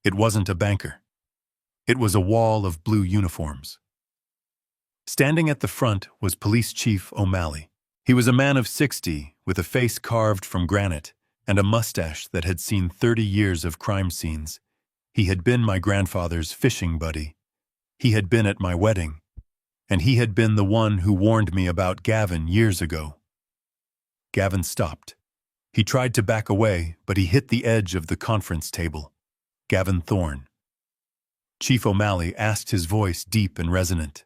It wasn't a banker. It was a wall of blue uniforms. Standing at the front was Police Chief O'Malley. He was a man of 60, with a face carved from granite and a mustache that had seen 30 years of crime scenes. He had been my grandfather's fishing buddy. He had been at my wedding. And he had been the one who warned me about Gavin years ago. Gavin stopped. He tried to back away, but he hit the edge of the conference table. Gavin Thorne. Chief O'Malley asked, his voice deep and resonant.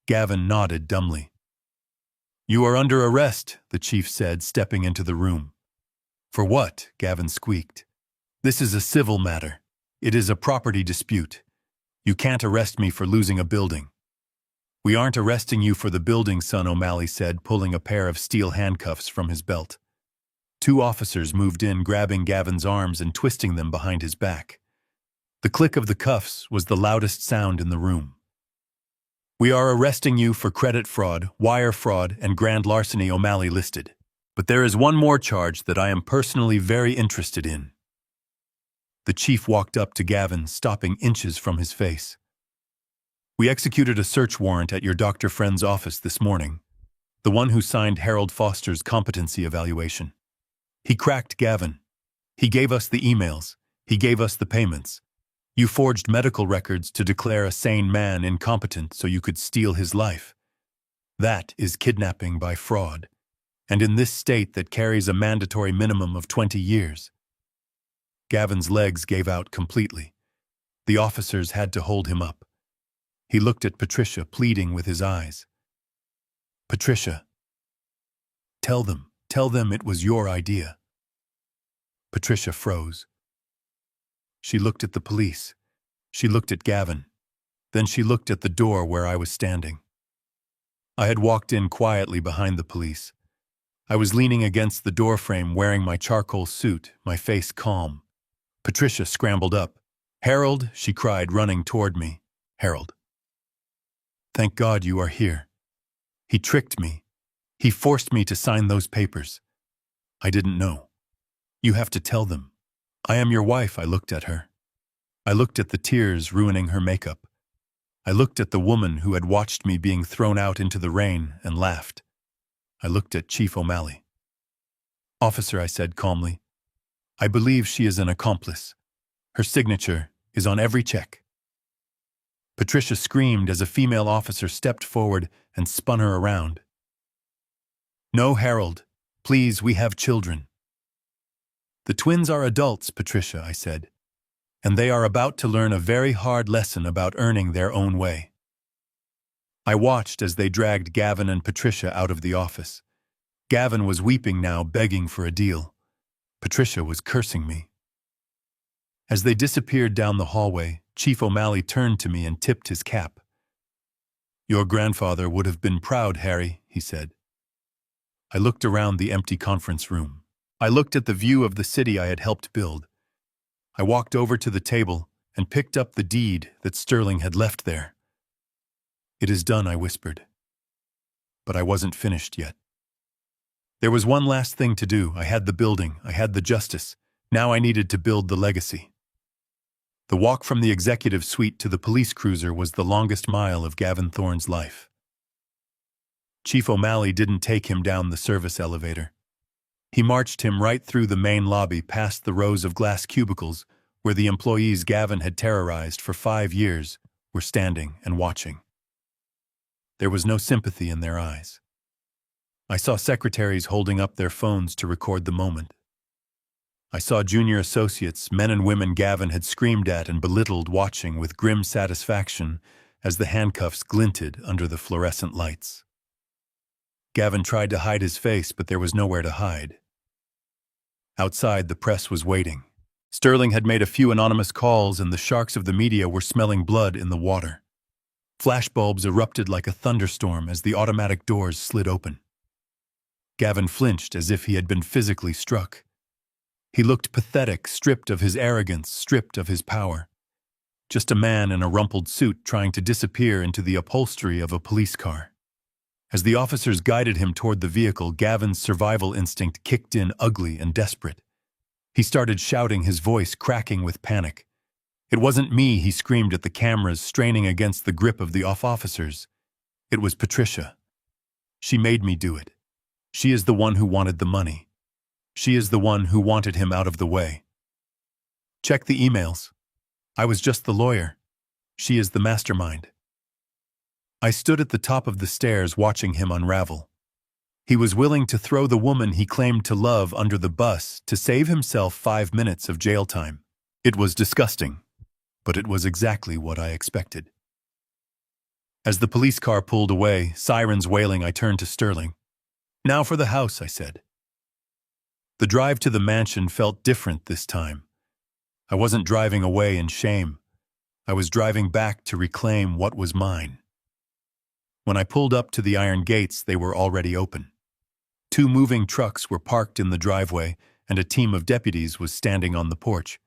Gavin nodded dumbly. "You are under arrest," the chief said, stepping into the room. "For what?" Gavin squeaked. "This is a civil matter. It is a property dispute. You can't arrest me for losing a building." "We aren't arresting you for the building, son," O'Malley said, pulling a pair of steel handcuffs from his belt. 2 officers moved in, grabbing Gavin's arms and twisting them behind his back. The click of the cuffs was the loudest sound in the room. "We are arresting you for credit fraud, wire fraud, and grand larceny," O'Malley listed. "But there is one more charge that I am personally very interested in. The chief walked up to Gavin, stopping inches from his face. "We executed a search warrant at your doctor friend's office this morning, the one who signed Harold Foster's competency evaluation." He cracked Gavin. "He gave us the emails. He gave us the payments. You forged medical records to declare a sane man incompetent so you could steal his life. That is kidnapping by fraud, and in this state that carries a mandatory minimum of 20 years. Gavin's legs gave out completely. The officers had to hold him up. He looked at Patricia, pleading with his eyes. "Patricia, tell them it was your idea." Patricia froze. She looked at the police. She looked at Gavin. Then she looked at the door where I was standing. I had walked in quietly behind the police. I was leaning against the doorframe wearing my charcoal suit, my face calm. Patricia scrambled up. "Harold," she cried, running toward me. "Harold. Thank God you are here. He tricked me. He forced me to sign those papers. I didn't know. You have to tell them. I am your wife." I looked at her. I looked at the tears ruining her makeup. I looked at the woman who had watched me being thrown out into the rain and laughed. I looked at Chief O'Malley. "Officer," I said calmly, "I believe she is an accomplice. Her signature is on every check." Patricia screamed as a female officer stepped forward and spun her around. "No, Harold. Please, we have children." "The twins are adults, Patricia," I said, "and they are about to learn a very hard lesson about earning their own way." I watched as they dragged Gavin and Patricia out of the office. Gavin was weeping now, begging for a deal. Patricia was cursing me. As they disappeared down the hallway, Chief O'Malley turned to me and tipped his cap. "Your grandfather would have been proud, Harry," he said. I looked around the empty conference room. I looked at the view of the city I had helped build. I walked over to the table and picked up the deed that Sterling had left there. "It is done," I whispered. But I wasn't finished yet. There was one last thing to do. I had the building, I had the justice. Now I needed to build the legacy. The walk from the executive suite to the police cruiser was the longest mile of Gavin Thorne's life. Chief O'Malley didn't take him down the service elevator. He marched him right through the main lobby past the rows of glass cubicles where the employees Gavin had terrorized for 5 years were standing and watching. There was no sympathy in their eyes. I saw secretaries holding up their phones to record the moment. I saw junior associates, men and women Gavin had screamed at and belittled, watching with grim satisfaction as the handcuffs glinted under the fluorescent lights. Gavin tried to hide his face, but there was nowhere to hide. Outside, the press was waiting. Sterling had made a few anonymous calls, and the sharks of the media were smelling blood in the water. Flashbulbs erupted like a thunderstorm as the automatic doors slid open. Gavin flinched as if he had been physically struck. He looked pathetic, stripped of his arrogance, stripped of his power. Just a man in a rumpled suit trying to disappear into the upholstery of a police car. As the officers guided him toward the vehicle, Gavin's survival instinct kicked in, ugly and desperate. He started shouting, his voice cracking with panic. "It wasn't me," he screamed at the cameras, straining against the grip of the officers. "It was Patricia. She made me do it. She is the one who wanted the money. She is the one who wanted him out of the way. Check the emails. I was just the lawyer. She is the mastermind." I stood at the top of the stairs watching him unravel. He was willing to throw the woman he claimed to love under the bus to save himself 5 minutes of jail time. It was disgusting, but it was exactly what I expected. As the police car pulled away, sirens wailing, I turned to Sterling. "Now for the house," I said. The drive to the mansion felt different this time. I wasn't driving away in shame. I was driving back to reclaim what was mine. When I pulled up to the iron gates, they were already open. 2 moving trucks were parked in the driveway, and a team of deputies was standing on the porch.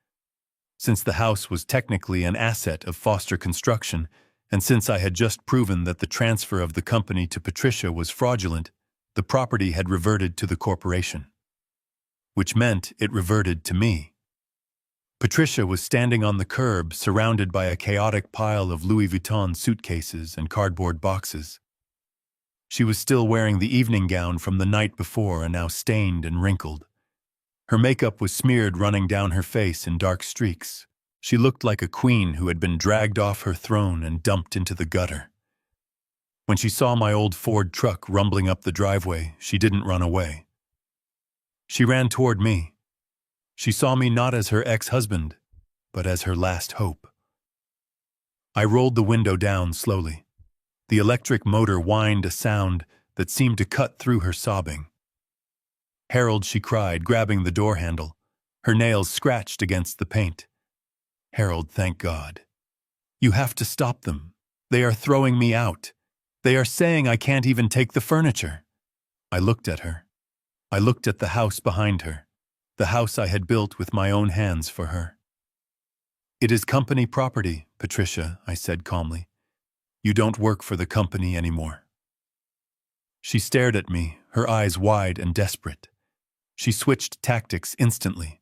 Since the house was technically an asset of Foster Construction, and since I had just proven that the transfer of the company to Patricia was fraudulent, the property had reverted to the corporation. Which meant it reverted to me. Patricia was standing on the curb, surrounded by a chaotic pile of Louis Vuitton suitcases and cardboard boxes. She was still wearing the evening gown from the night before and now stained and wrinkled. Her makeup was smeared, running down her face in dark streaks. She looked like a queen who had been dragged off her throne and dumped into the gutter. When she saw my old Ford truck rumbling up the driveway, she didn't run away. She ran toward me. She saw me not as her ex-husband, but as her last hope. I rolled the window down slowly. The electric motor whined a sound that seemed to cut through her sobbing. "Harold," she cried, grabbing the door handle. Her nails scratched against the paint. "Harold, thank God. You have to stop them. They are throwing me out. They are saying I can't even take the furniture." I looked at her. I looked at the house behind her, the house I had built with my own hands for her. "It is company property, Patricia," I said calmly. "You don't work for the company anymore." She stared at me, her eyes wide and desperate. She switched tactics instantly.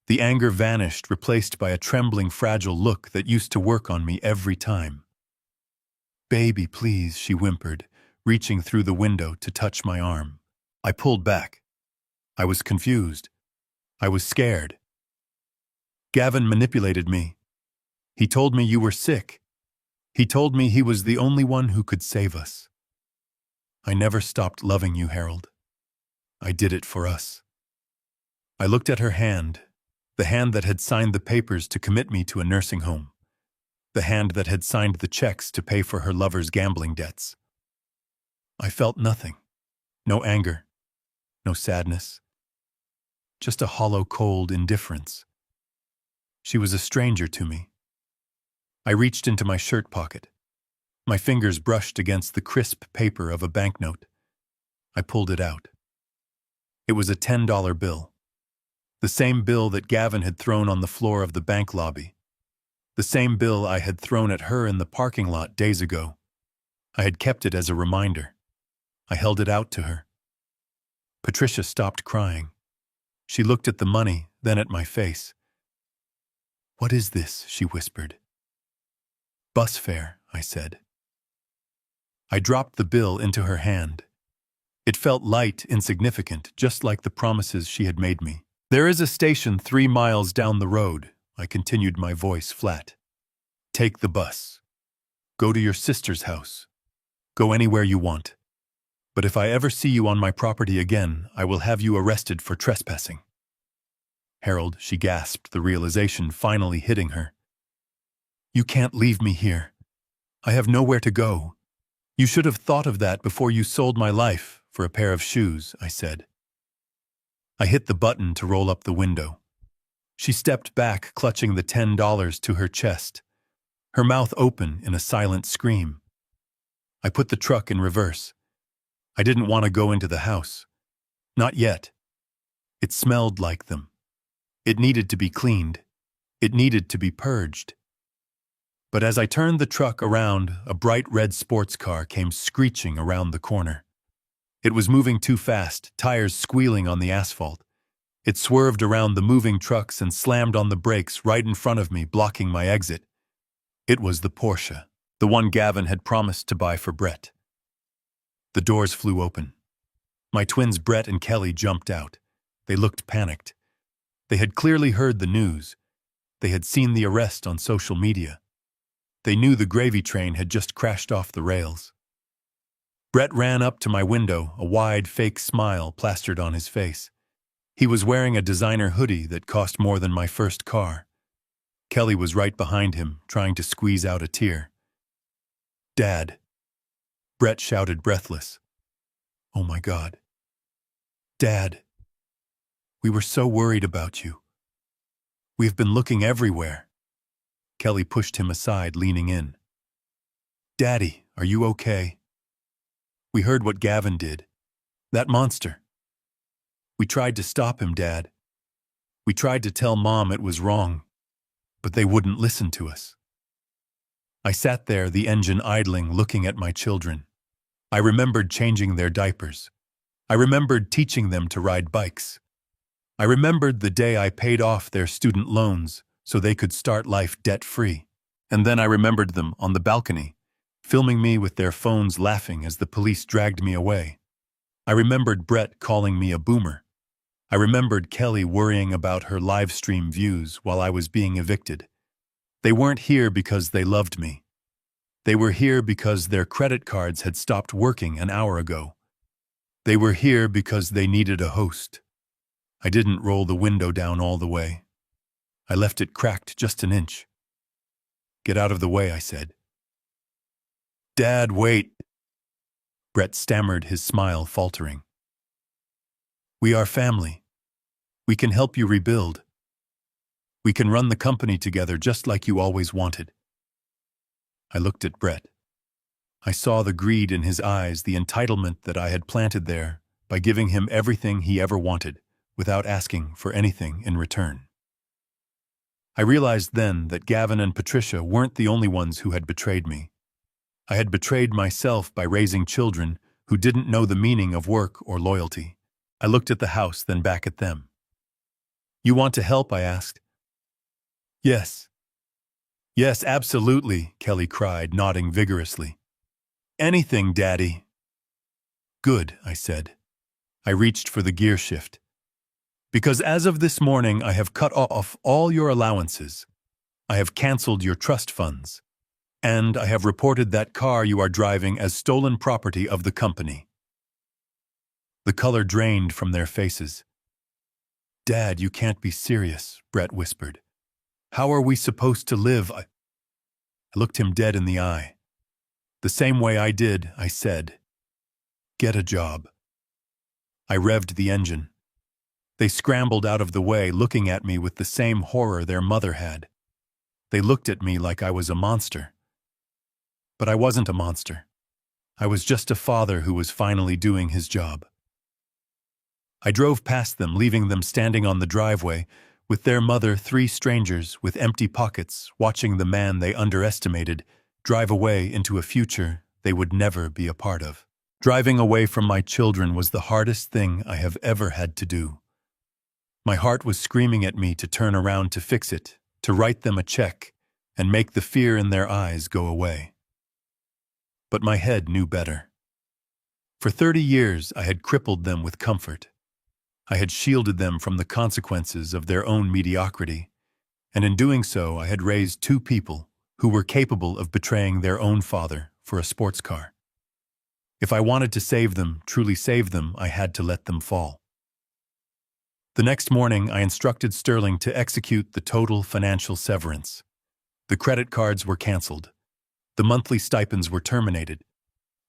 The anger vanished, replaced by a trembling, fragile look that used to work on me every time. "Baby, please," she whimpered, reaching through the window to touch my arm. I pulled back. I was confused. I was scared. "Gavin manipulated me. He told me you were sick. He told me he was the only one who could save us. I never stopped loving you, Harold. I did it for us." I looked at her hand, the hand that had signed the papers to commit me to a nursing home, the hand that had signed the checks to pay for her lover's gambling debts. I felt nothing. No anger. No sadness. Just a hollow, cold indifference. She was a stranger to me. I reached into my shirt pocket. My fingers brushed against the crisp paper of a banknote. I pulled it out. It was a $10 bill. The same bill that Gavin had thrown on the floor of the bank lobby. The same bill I had thrown at her in the parking lot days ago. I had kept it as a reminder. I held it out to her. Patricia stopped crying. She looked at the money, then at my face. "What is this?" she whispered. "Bus fare," I said. I dropped the bill into her hand. It felt light, insignificant, just like the promises she had made me. "There is a station 3 miles down the road," I continued, my voice flat. "Take the bus. Go to your sister's house. Go anywhere you want. But if I ever see you on my property again, I will have you arrested for trespassing." "Harold," she gasped, the realization finally hitting her. "You can't leave me here. I have nowhere to go. You should have thought of that before you sold my life for a pair of shoes," I said. I hit the button to roll up the window. She stepped back, clutching the $10 to her chest, her mouth open in a silent scream. I put the truck in reverse. I didn't want to go into the house. Not yet. It smelled like them. It needed to be cleaned. It needed to be purged. But as I turned the truck around, a bright red sports car came screeching around the corner. It was moving too fast, tires squealing on the asphalt. It swerved around the moving trucks and slammed on the brakes right in front of me, blocking my exit. It was the Porsche, the one Gavin had promised to buy for Brett. The doors flew open. My twins Brett and Kelly jumped out. They looked panicked. They had clearly heard the news. They had seen the arrest on social media. They knew the gravy train had just crashed off the rails. Brett ran up to my window, a wide, fake smile plastered on his face. He was wearing a designer hoodie that cost more than my first car. Kelly was right behind him, trying to squeeze out a tear. "Dad," Brett shouted, breathless. "Oh my God. Dad, we were so worried about you. We've been looking everywhere." Kelly pushed him aside, leaning in. "Daddy, are you okay? We heard what Gavin did. That monster. We tried to stop him, Dad. We tried to tell Mom it was wrong, but they wouldn't listen to us." I sat there, the engine idling, looking at my children. I remembered changing their diapers. I remembered teaching them to ride bikes. I remembered the day I paid off their student loans, so they could start life debt-free. And then I remembered them on the balcony, filming me with their phones laughing as the police dragged me away. I remembered Brett calling me a boomer. I remembered Kelly worrying about her live stream views while I was being evicted. They weren't here because they loved me. They were here because their credit cards had stopped working an hour ago. They were here because they needed a host. I didn't roll the window down all the way. I left it cracked just an inch. "Get out of the way," I said. "Dad, wait." Brett stammered, his smile faltering. "We are family. We can help you rebuild. We can run the company together just like you always wanted." I looked at Brett. I saw the greed in his eyes, the entitlement that I had planted there by giving him everything he ever wanted without asking for anything in return. I realized then that Gavin and Patricia weren't the only ones who had betrayed me. I had betrayed myself by raising children who didn't know the meaning of work or loyalty. I looked at the house, then back at them. "You want to help?" I asked. "Yes. Yes, absolutely," Kelly cried, nodding vigorously. "Anything, Daddy." "Good," I said. I reached for the gear shift. "Because as of this morning, I have cut off all your allowances. I have canceled your trust funds. And I have reported that car you are driving as stolen property of the company." The color drained from their faces. "Dad, you can't be serious," Brett whispered. "How are we supposed to live?" I looked him dead in the eye. "The same way I did," I said. "Get a job." I revved the engine. They scrambled out of the way, looking at me with the same horror their mother had. They looked at me like I was a monster. But I wasn't a monster. I was just a father who was finally doing his job. I drove past them, leaving them standing on the driveway, with their mother, three strangers with empty pockets, watching the man they underestimated drive away into a future they would never be a part of. Driving away from my children was the hardest thing I have ever had to do. My heart was screaming at me to turn around to fix it, to write them a check, and make the fear in their eyes go away. But my head knew better. For 30 years, I had crippled them with comfort. I had shielded them from the consequences of their own mediocrity, and in doing so, I had raised two people who were capable of betraying their own father for a sports car. If I wanted to save them, truly save them, I had to let them fall. The next morning, I instructed Sterling to execute the total financial severance. The credit cards were canceled. The monthly stipends were terminated.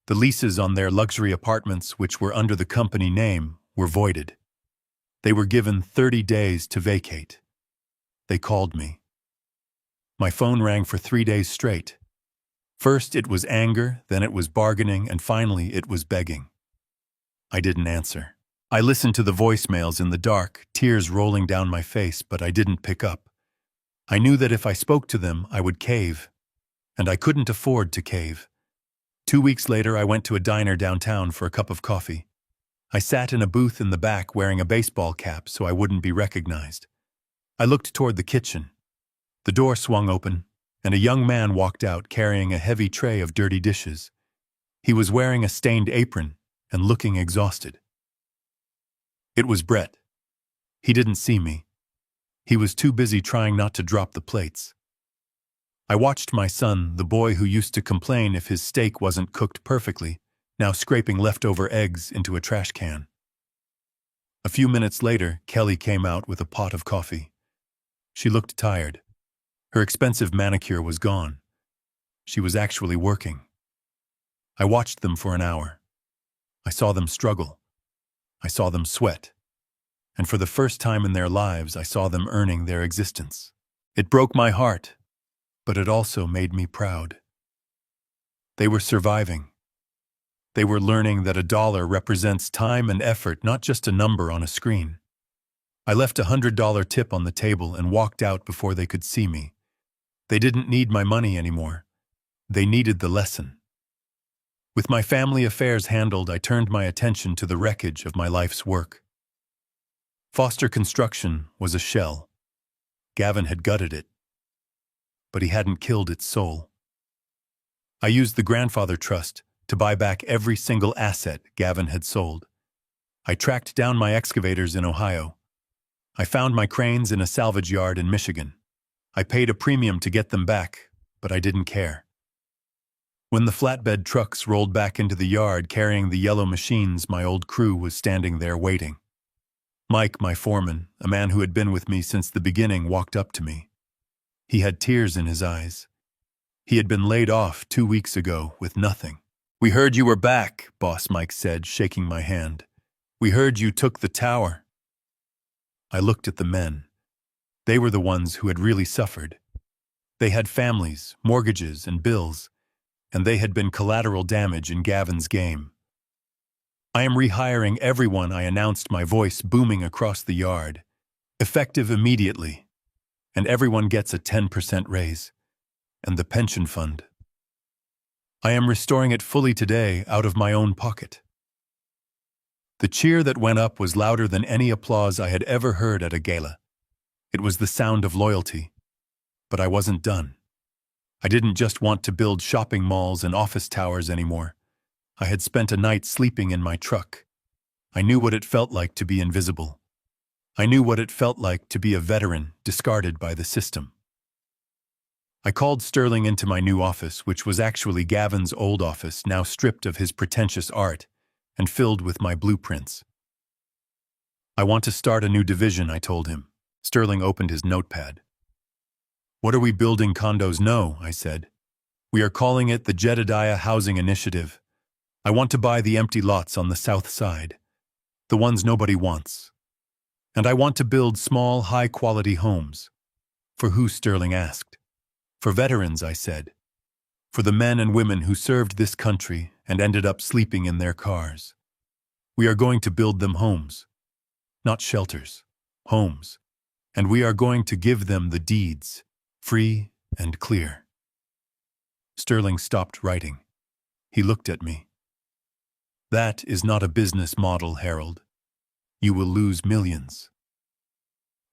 The leases on their luxury apartments, which were under the company name, were voided. They were given 30 days to vacate. They called me. My phone rang for 3 days straight. First it was anger, then it was bargaining, and finally it was begging. I didn't answer. I listened to the voicemails in the dark, tears rolling down my face, but I didn't pick up. I knew that if I spoke to them, I would cave. And I couldn't afford to cave. 2 weeks later, I went to a diner downtown for a cup of coffee. I sat in a booth in the back wearing a baseball cap so I wouldn't be recognized. I looked toward the kitchen. The door swung open, and a young man walked out carrying a heavy tray of dirty dishes. He was wearing a stained apron and looking exhausted. It was Brett. He didn't see me. He was too busy trying not to drop the plates. I watched my son, the boy who used to complain if his steak wasn't cooked perfectly, now scraping leftover eggs into a trash can. A few minutes later, Kelly came out with a pot of coffee. She looked tired. Her expensive manicure was gone. She was actually working. I watched them for an hour. I saw them struggle. I saw them sweat. And for the first time in their lives, I saw them earning their existence. It broke my heart, but it also made me proud. They were surviving. They were learning that $1 represents time and effort, not just a number on a screen. I left a $100 tip on the table and walked out before they could see me. They didn't need my money anymore. They needed the lesson. With my family affairs handled, I turned my attention to the wreckage of my life's work. Foster Construction was a shell. Gavin had gutted it, but he hadn't killed its soul. I used the grandfather trust to buy back every single asset Gavin had sold. I tracked down my excavators in Ohio. I found my cranes in a salvage yard in Michigan. I paid a premium to get them back, but I didn't care. When the flatbed trucks rolled back into the yard carrying the yellow machines, my old crew was standing there waiting. Mike, my foreman, a man who had been with me since the beginning, walked up to me. He had tears in his eyes. He had been laid off 2 weeks ago with nothing. "We heard you were back," Boss Mike said, shaking my hand. "We heard you took the tower." I looked at the men. They were the ones who had really suffered. They had families, mortgages, and bills, and they had been collateral damage in Gavin's game. "I am rehiring everyone," I announced, my voice booming across the yard. "Effective immediately. And everyone gets a 10% raise. And the pension fund. I am restoring it fully today out of my own pocket." The cheer that went up was louder than any applause I had ever heard at a gala. It was the sound of loyalty. But I wasn't done. I didn't just want to build shopping malls and office towers anymore. I had spent a night sleeping in my truck. I knew what it felt like to be invisible. I knew what it felt like to be a veteran discarded by the system. I called Sterling into my new office, which was actually Gavin's old office, now stripped of his pretentious art and filled with my blueprints. "I want to start a new division," I told him. Sterling opened his notepad. "What are we building condos?" "No," I said. "We are calling it the Jedediah Housing Initiative. I want to buy the empty lots on the south side, the ones nobody wants. And I want to build small, high-quality homes." "For who?" Sterling asked. "For veterans," I said. "For the men and women who served this country and ended up sleeping in their cars. We are going to build them homes. Not shelters, homes. And we are going to give them the deeds, free and clear." Sterling stopped writing. He looked at me. "That is not a business model, Harold. You will lose millions."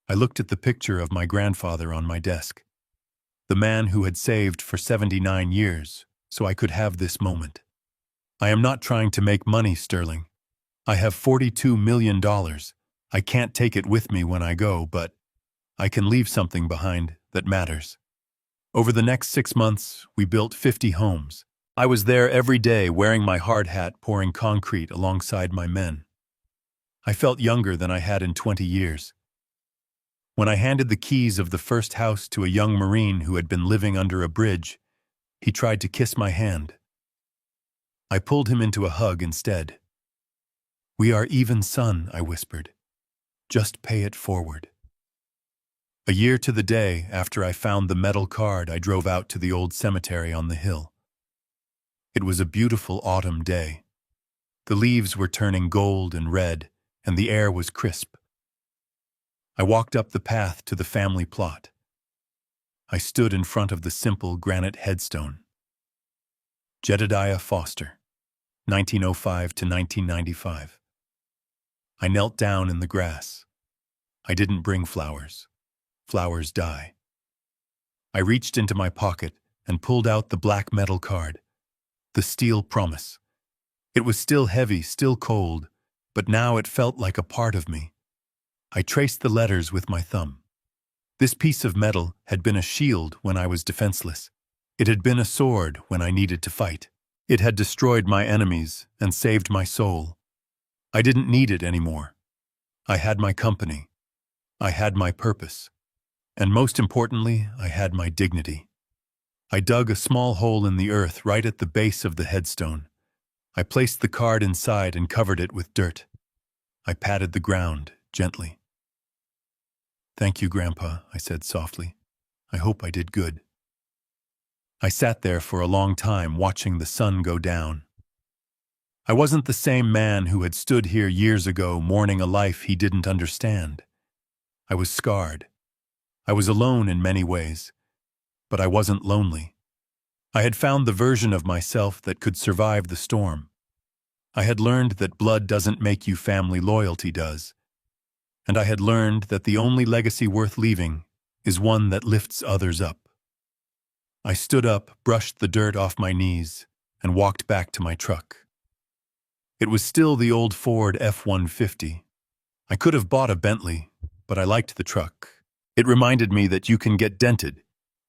I looked at the picture of my grandfather on my desk. The man who had saved for 79 years, so I could have this moment. "I am not trying to make money, Sterling. I have $42 million. I can't take it with me when I go, but I can leave something behind that matters." Over the next 6 months, we built 50 homes. I was there every day wearing my hard hat, pouring concrete alongside my men. I felt younger than I had in 20 years. When I handed the keys of the first house to a young Marine who had been living under a bridge, he tried to kiss my hand. I pulled him into a hug instead. "We are even, son," I whispered. "Just pay it forward." A year to the day after I found the metal card, I drove out to the old cemetery on the hill. It was a beautiful autumn day. The leaves were turning gold and red, and the air was crisp. I walked up the path to the family plot. I stood in front of the simple granite headstone. Jedediah Foster, 1905 to 1995. I knelt down in the grass. I didn't bring flowers. Flowers die. I reached into my pocket and pulled out the black metal card, the steel promise. It was still heavy, still cold, but now it felt like a part of me. I traced the letters with my thumb. This piece of metal had been a shield when I was defenseless. It had been a sword when I needed to fight. It had destroyed my enemies and saved my soul. I didn't need it anymore. I had my company. I had my purpose. And most importantly, I had my dignity. I dug a small hole in the earth right at the base of the headstone. I placed the card inside and covered it with dirt. I patted the ground gently. "Thank you, Grandpa," I said softly. "I hope I did good." I sat there for a long time watching the sun go down. I wasn't the same man who had stood here years ago mourning a life he didn't understand. I was scarred. I was alone in many ways, but I wasn't lonely. I had found the version of myself that could survive the storm. I had learned that blood doesn't make you, family loyalty does. And I had learned that the only legacy worth leaving is one that lifts others up. I stood up, brushed the dirt off my knees, and walked back to my truck. It was still the old Ford F-150. I could have bought a Bentley, but I liked the truck. It reminded me that you can get dented,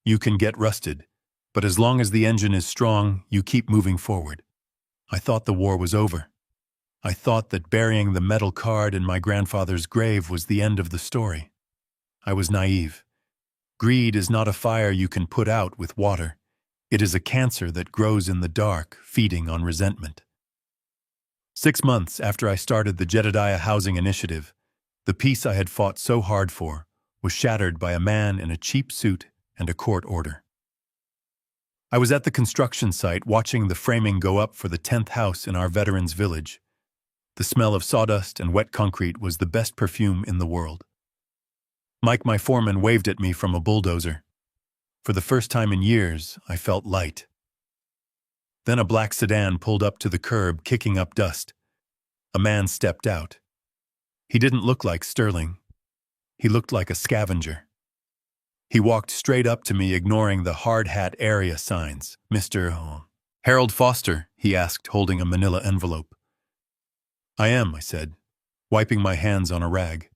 you can get rusted, but as long as the engine is strong, you keep moving forward. I thought the war was over. I thought that burying the metal card in my grandfather's grave was the end of the story. I was naive. Greed is not a fire you can put out with water. It is a cancer that grows in the dark, feeding on resentment. 6 months after I started the Jedediah Housing Initiative, the peace I had fought so hard for was shattered by a man in a cheap suit and a court order. I was at the construction site watching the framing go up for the 10th house in our veterans' village. The smell of sawdust and wet concrete was the best perfume in the world. Mike, my foreman, waved at me from a bulldozer. For the first time in years, I felt light. Then a black sedan pulled up to the curb, kicking up dust. A man stepped out. He didn't look like Sterling. He looked like a scavenger. He walked straight up to me, ignoring the hard hat area signs. "Mr. Harold Foster?" he asked, holding a manila envelope. "I am," I said, wiping my hands on a rag.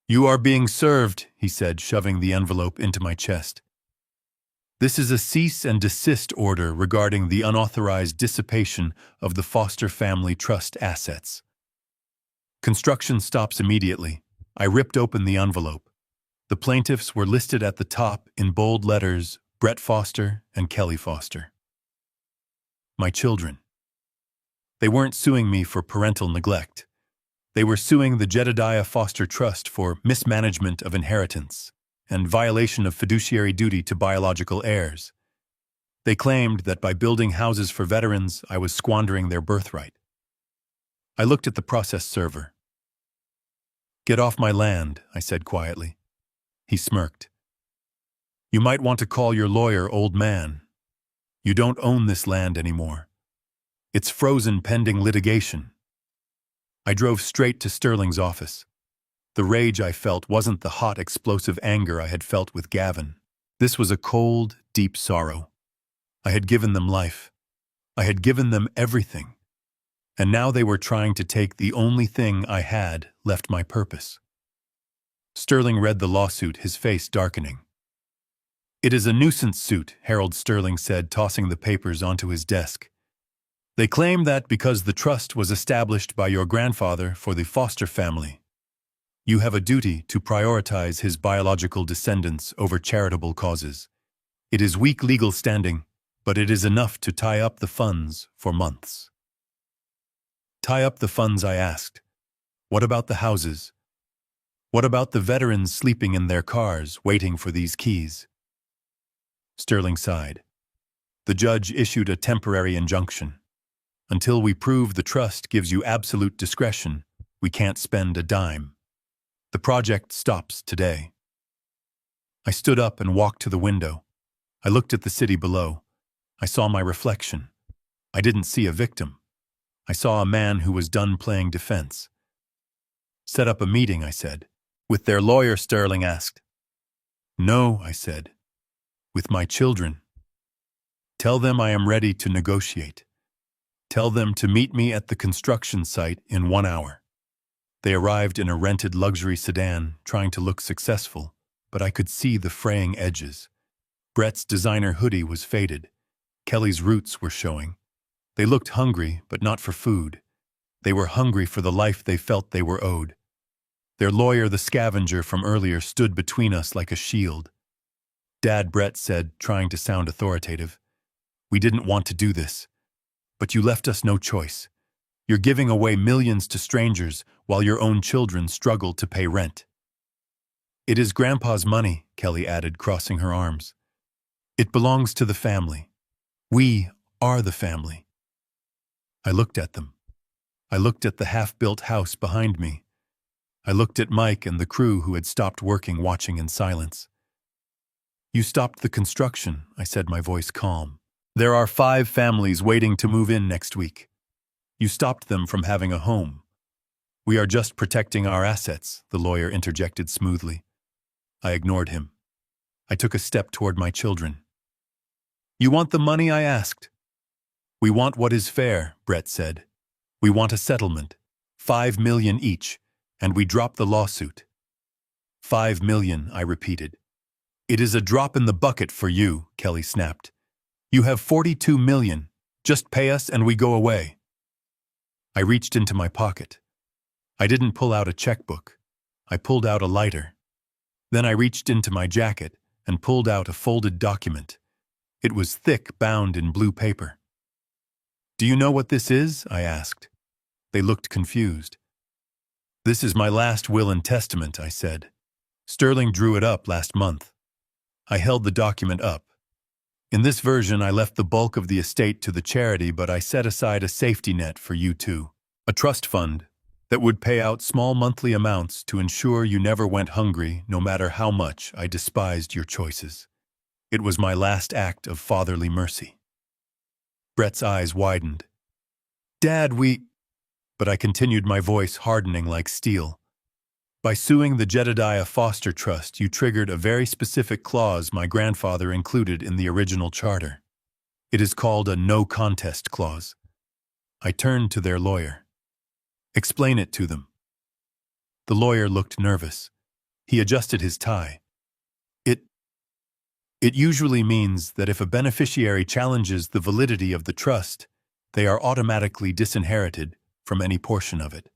"You are being served," he said, shoving the envelope into my chest. "This is a cease and desist order regarding the unauthorized dissipation of the Foster Family Trust assets. Construction stops immediately." I ripped open the envelope. The plaintiffs were listed at the top in bold letters: Brett Foster and Kelly Foster. My children. They weren't suing me for parental neglect. They were suing the Jedediah Foster Trust for mismanagement of inheritance and violation of fiduciary duty to biological heirs. They claimed that by building houses for veterans, I was squandering their birthright. I looked at the process server. "Get off my land," I said quietly. He smirked. "You might want to call your lawyer, old man. You don't own this land anymore. It's frozen pending litigation." I drove straight to Sterling's office. The rage I felt wasn't the hot, explosive anger I had felt with Gavin. This was a cold, deep sorrow. I had given them life. I had given them everything. And now they were trying to take the only thing I had left my purpose. Sterling read the lawsuit, his face darkening. "It is a nuisance suit," Harold Sterling said, tossing the papers onto his desk. "They claim that because the trust was established by your grandfather for the Foster family, you have a duty to prioritize his biological descendants over charitable causes. It is weak legal standing, but it is enough to tie up the funds for months." "Tie up the funds?" I asked. "What about the houses? What about the veterans sleeping in their cars, waiting for these keys?" Sterling sighed. "The judge issued a temporary injunction. Until we prove the trust gives you absolute discretion, we can't spend a dime. The project stops today." I stood up and walked to the window. I looked at the city below. I saw my reflection. I didn't see a victim. I saw a man who was done playing defense. "Set up a meeting," I said. "With their lawyer?" Sterling asked. "No," I said. "With my children. Tell them I am ready to negotiate. Tell them to meet me at the construction site in 1 hour." They arrived in a rented luxury sedan, trying to look successful, but I could see the fraying edges. Brett's designer hoodie was faded. Kelly's roots were showing. They looked hungry, but not for food. They were hungry for the life they felt they were owed. Their lawyer, the scavenger from earlier, stood between us like a shield. "Dad," Brett said, trying to sound authoritative, "we didn't want to do this. But you left us no choice. You're giving away millions to strangers while your own children struggle to pay rent." "It is Grandpa's money," Kelly added, crossing her arms. "It belongs to the family. We are the family." I looked at them. I looked at the half-built house behind me. I looked at Mike and the crew who had stopped working, watching in silence. "You stopped the construction," I said, my voice calm. "There are 5 families waiting to move in next week. You stopped them from having a home." "We are just protecting our assets," the lawyer interjected smoothly. I ignored him. I took a step toward my children. You want the money? I asked. We want what is fair, Brett said. We want a settlement, 5 million each, and we drop the lawsuit. 5 million, I repeated. It is a drop in the bucket for you, Kelly snapped. You have 42 million. Just pay us and we go away. I reached into my pocket. I didn't pull out a checkbook. I pulled out a lighter. Then I reached into my jacket and pulled out a folded document. It was thick, bound in blue paper. Do you know what this is? I asked. They looked confused. This is my last will and testament, I said. Sterling drew it up last month. I held the document up. In this version, I left the bulk of the estate to the charity, but I set aside a safety net for you too. A trust fund that would pay out small monthly amounts to ensure you never went hungry, no matter how much I despised your choices. It was my last act of fatherly mercy. Brett's eyes widened. Dad, But I continued, my voice hardening like steel. By suing the Jedediah Foster Trust, you triggered a very specific clause my grandfather included in the original charter. It is called a no contest clause. I turned to their lawyer. Explain it to them. The lawyer looked nervous. He adjusted his tie. It usually means that if a beneficiary challenges the validity of the trust, they are automatically disinherited from any portion of it.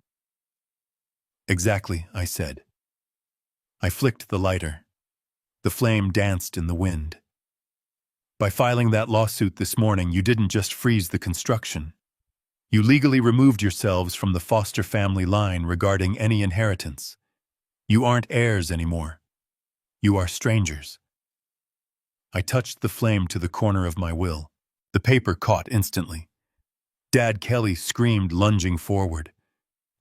Exactly, I said. I flicked the lighter. The flame danced in the wind. By filing that lawsuit this morning, you didn't just freeze the construction. You legally removed yourselves from the Foster family line regarding any inheritance. You aren't heirs anymore. You are strangers. I touched the flame to the corner of my will. The paper caught instantly. Dad Kelly screamed, lunging forward.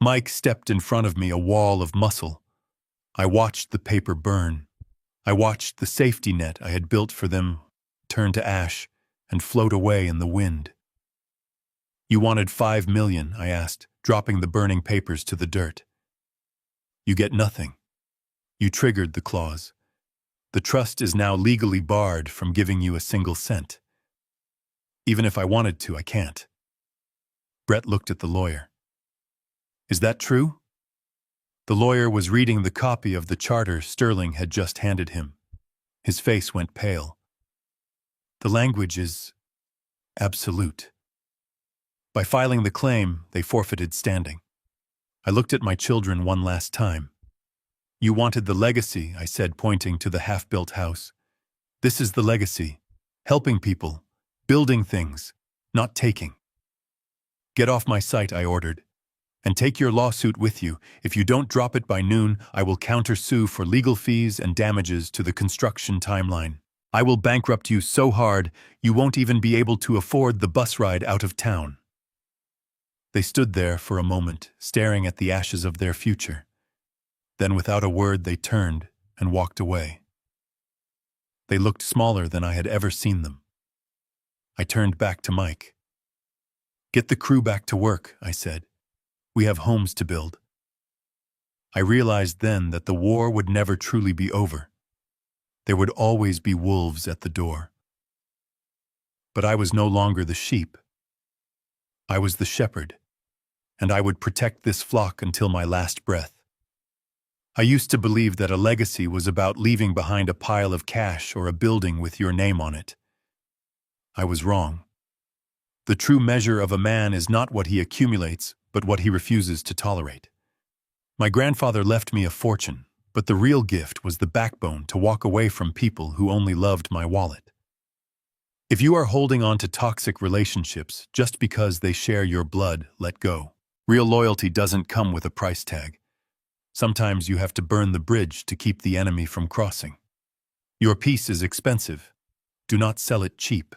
Mike stepped in front of me, a wall of muscle. I watched the paper burn. I watched the safety net I had built for them turn to ash and float away in the wind. You wanted 5 million, I asked, dropping the burning papers to the dirt. You get nothing. You triggered the clause. The trust is now legally barred from giving you a single cent. Even if I wanted to, I can't. Brett looked at the lawyer. Is that true? The lawyer was reading the copy of the charter Sterling had just handed him. His face went pale. The language is absolute. By filing the claim, they forfeited standing. I looked at my children one last time. You wanted the legacy, I said, pointing to the half-built house. This is the legacy. Helping people. Building things. Not taking. Get off my site, I ordered. And take your lawsuit with you. If you don't drop it by noon, I will countersue for legal fees and damages to the construction timeline. I will bankrupt you so hard, you won't even be able to afford the bus ride out of town. They stood there for a moment, staring at the ashes of their future. Then without a word they turned and walked away. They looked smaller than I had ever seen them. I turned back to Mike. Get the crew back to work, I said. We have homes to build. I realized then that the war would never truly be over. There would always be wolves at the door. But I was no longer the sheep. I was the shepherd, and I would protect this flock until my last breath. I used to believe that a legacy was about leaving behind a pile of cash or a building with your name on it. I was wrong. The true measure of a man is not what he accumulates, but what he refuses to tolerate. My grandfather left me a fortune, but the real gift was the backbone to walk away from people who only loved my wallet. If you are holding on to toxic relationships just because they share your blood, let go. Real loyalty doesn't come with a price tag. Sometimes you have to burn the bridge to keep the enemy from crossing. Your peace is expensive. Do not sell it cheap.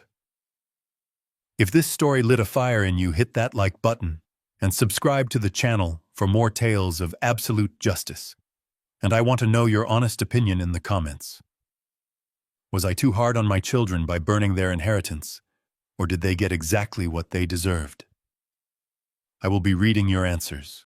If this story lit a fire in you, hit that like button and subscribe to the channel for more tales of absolute justice. And I want to know your honest opinion in the comments. Was I too hard on my children by burning their inheritance, or did they get exactly what they deserved? I will be reading your answers.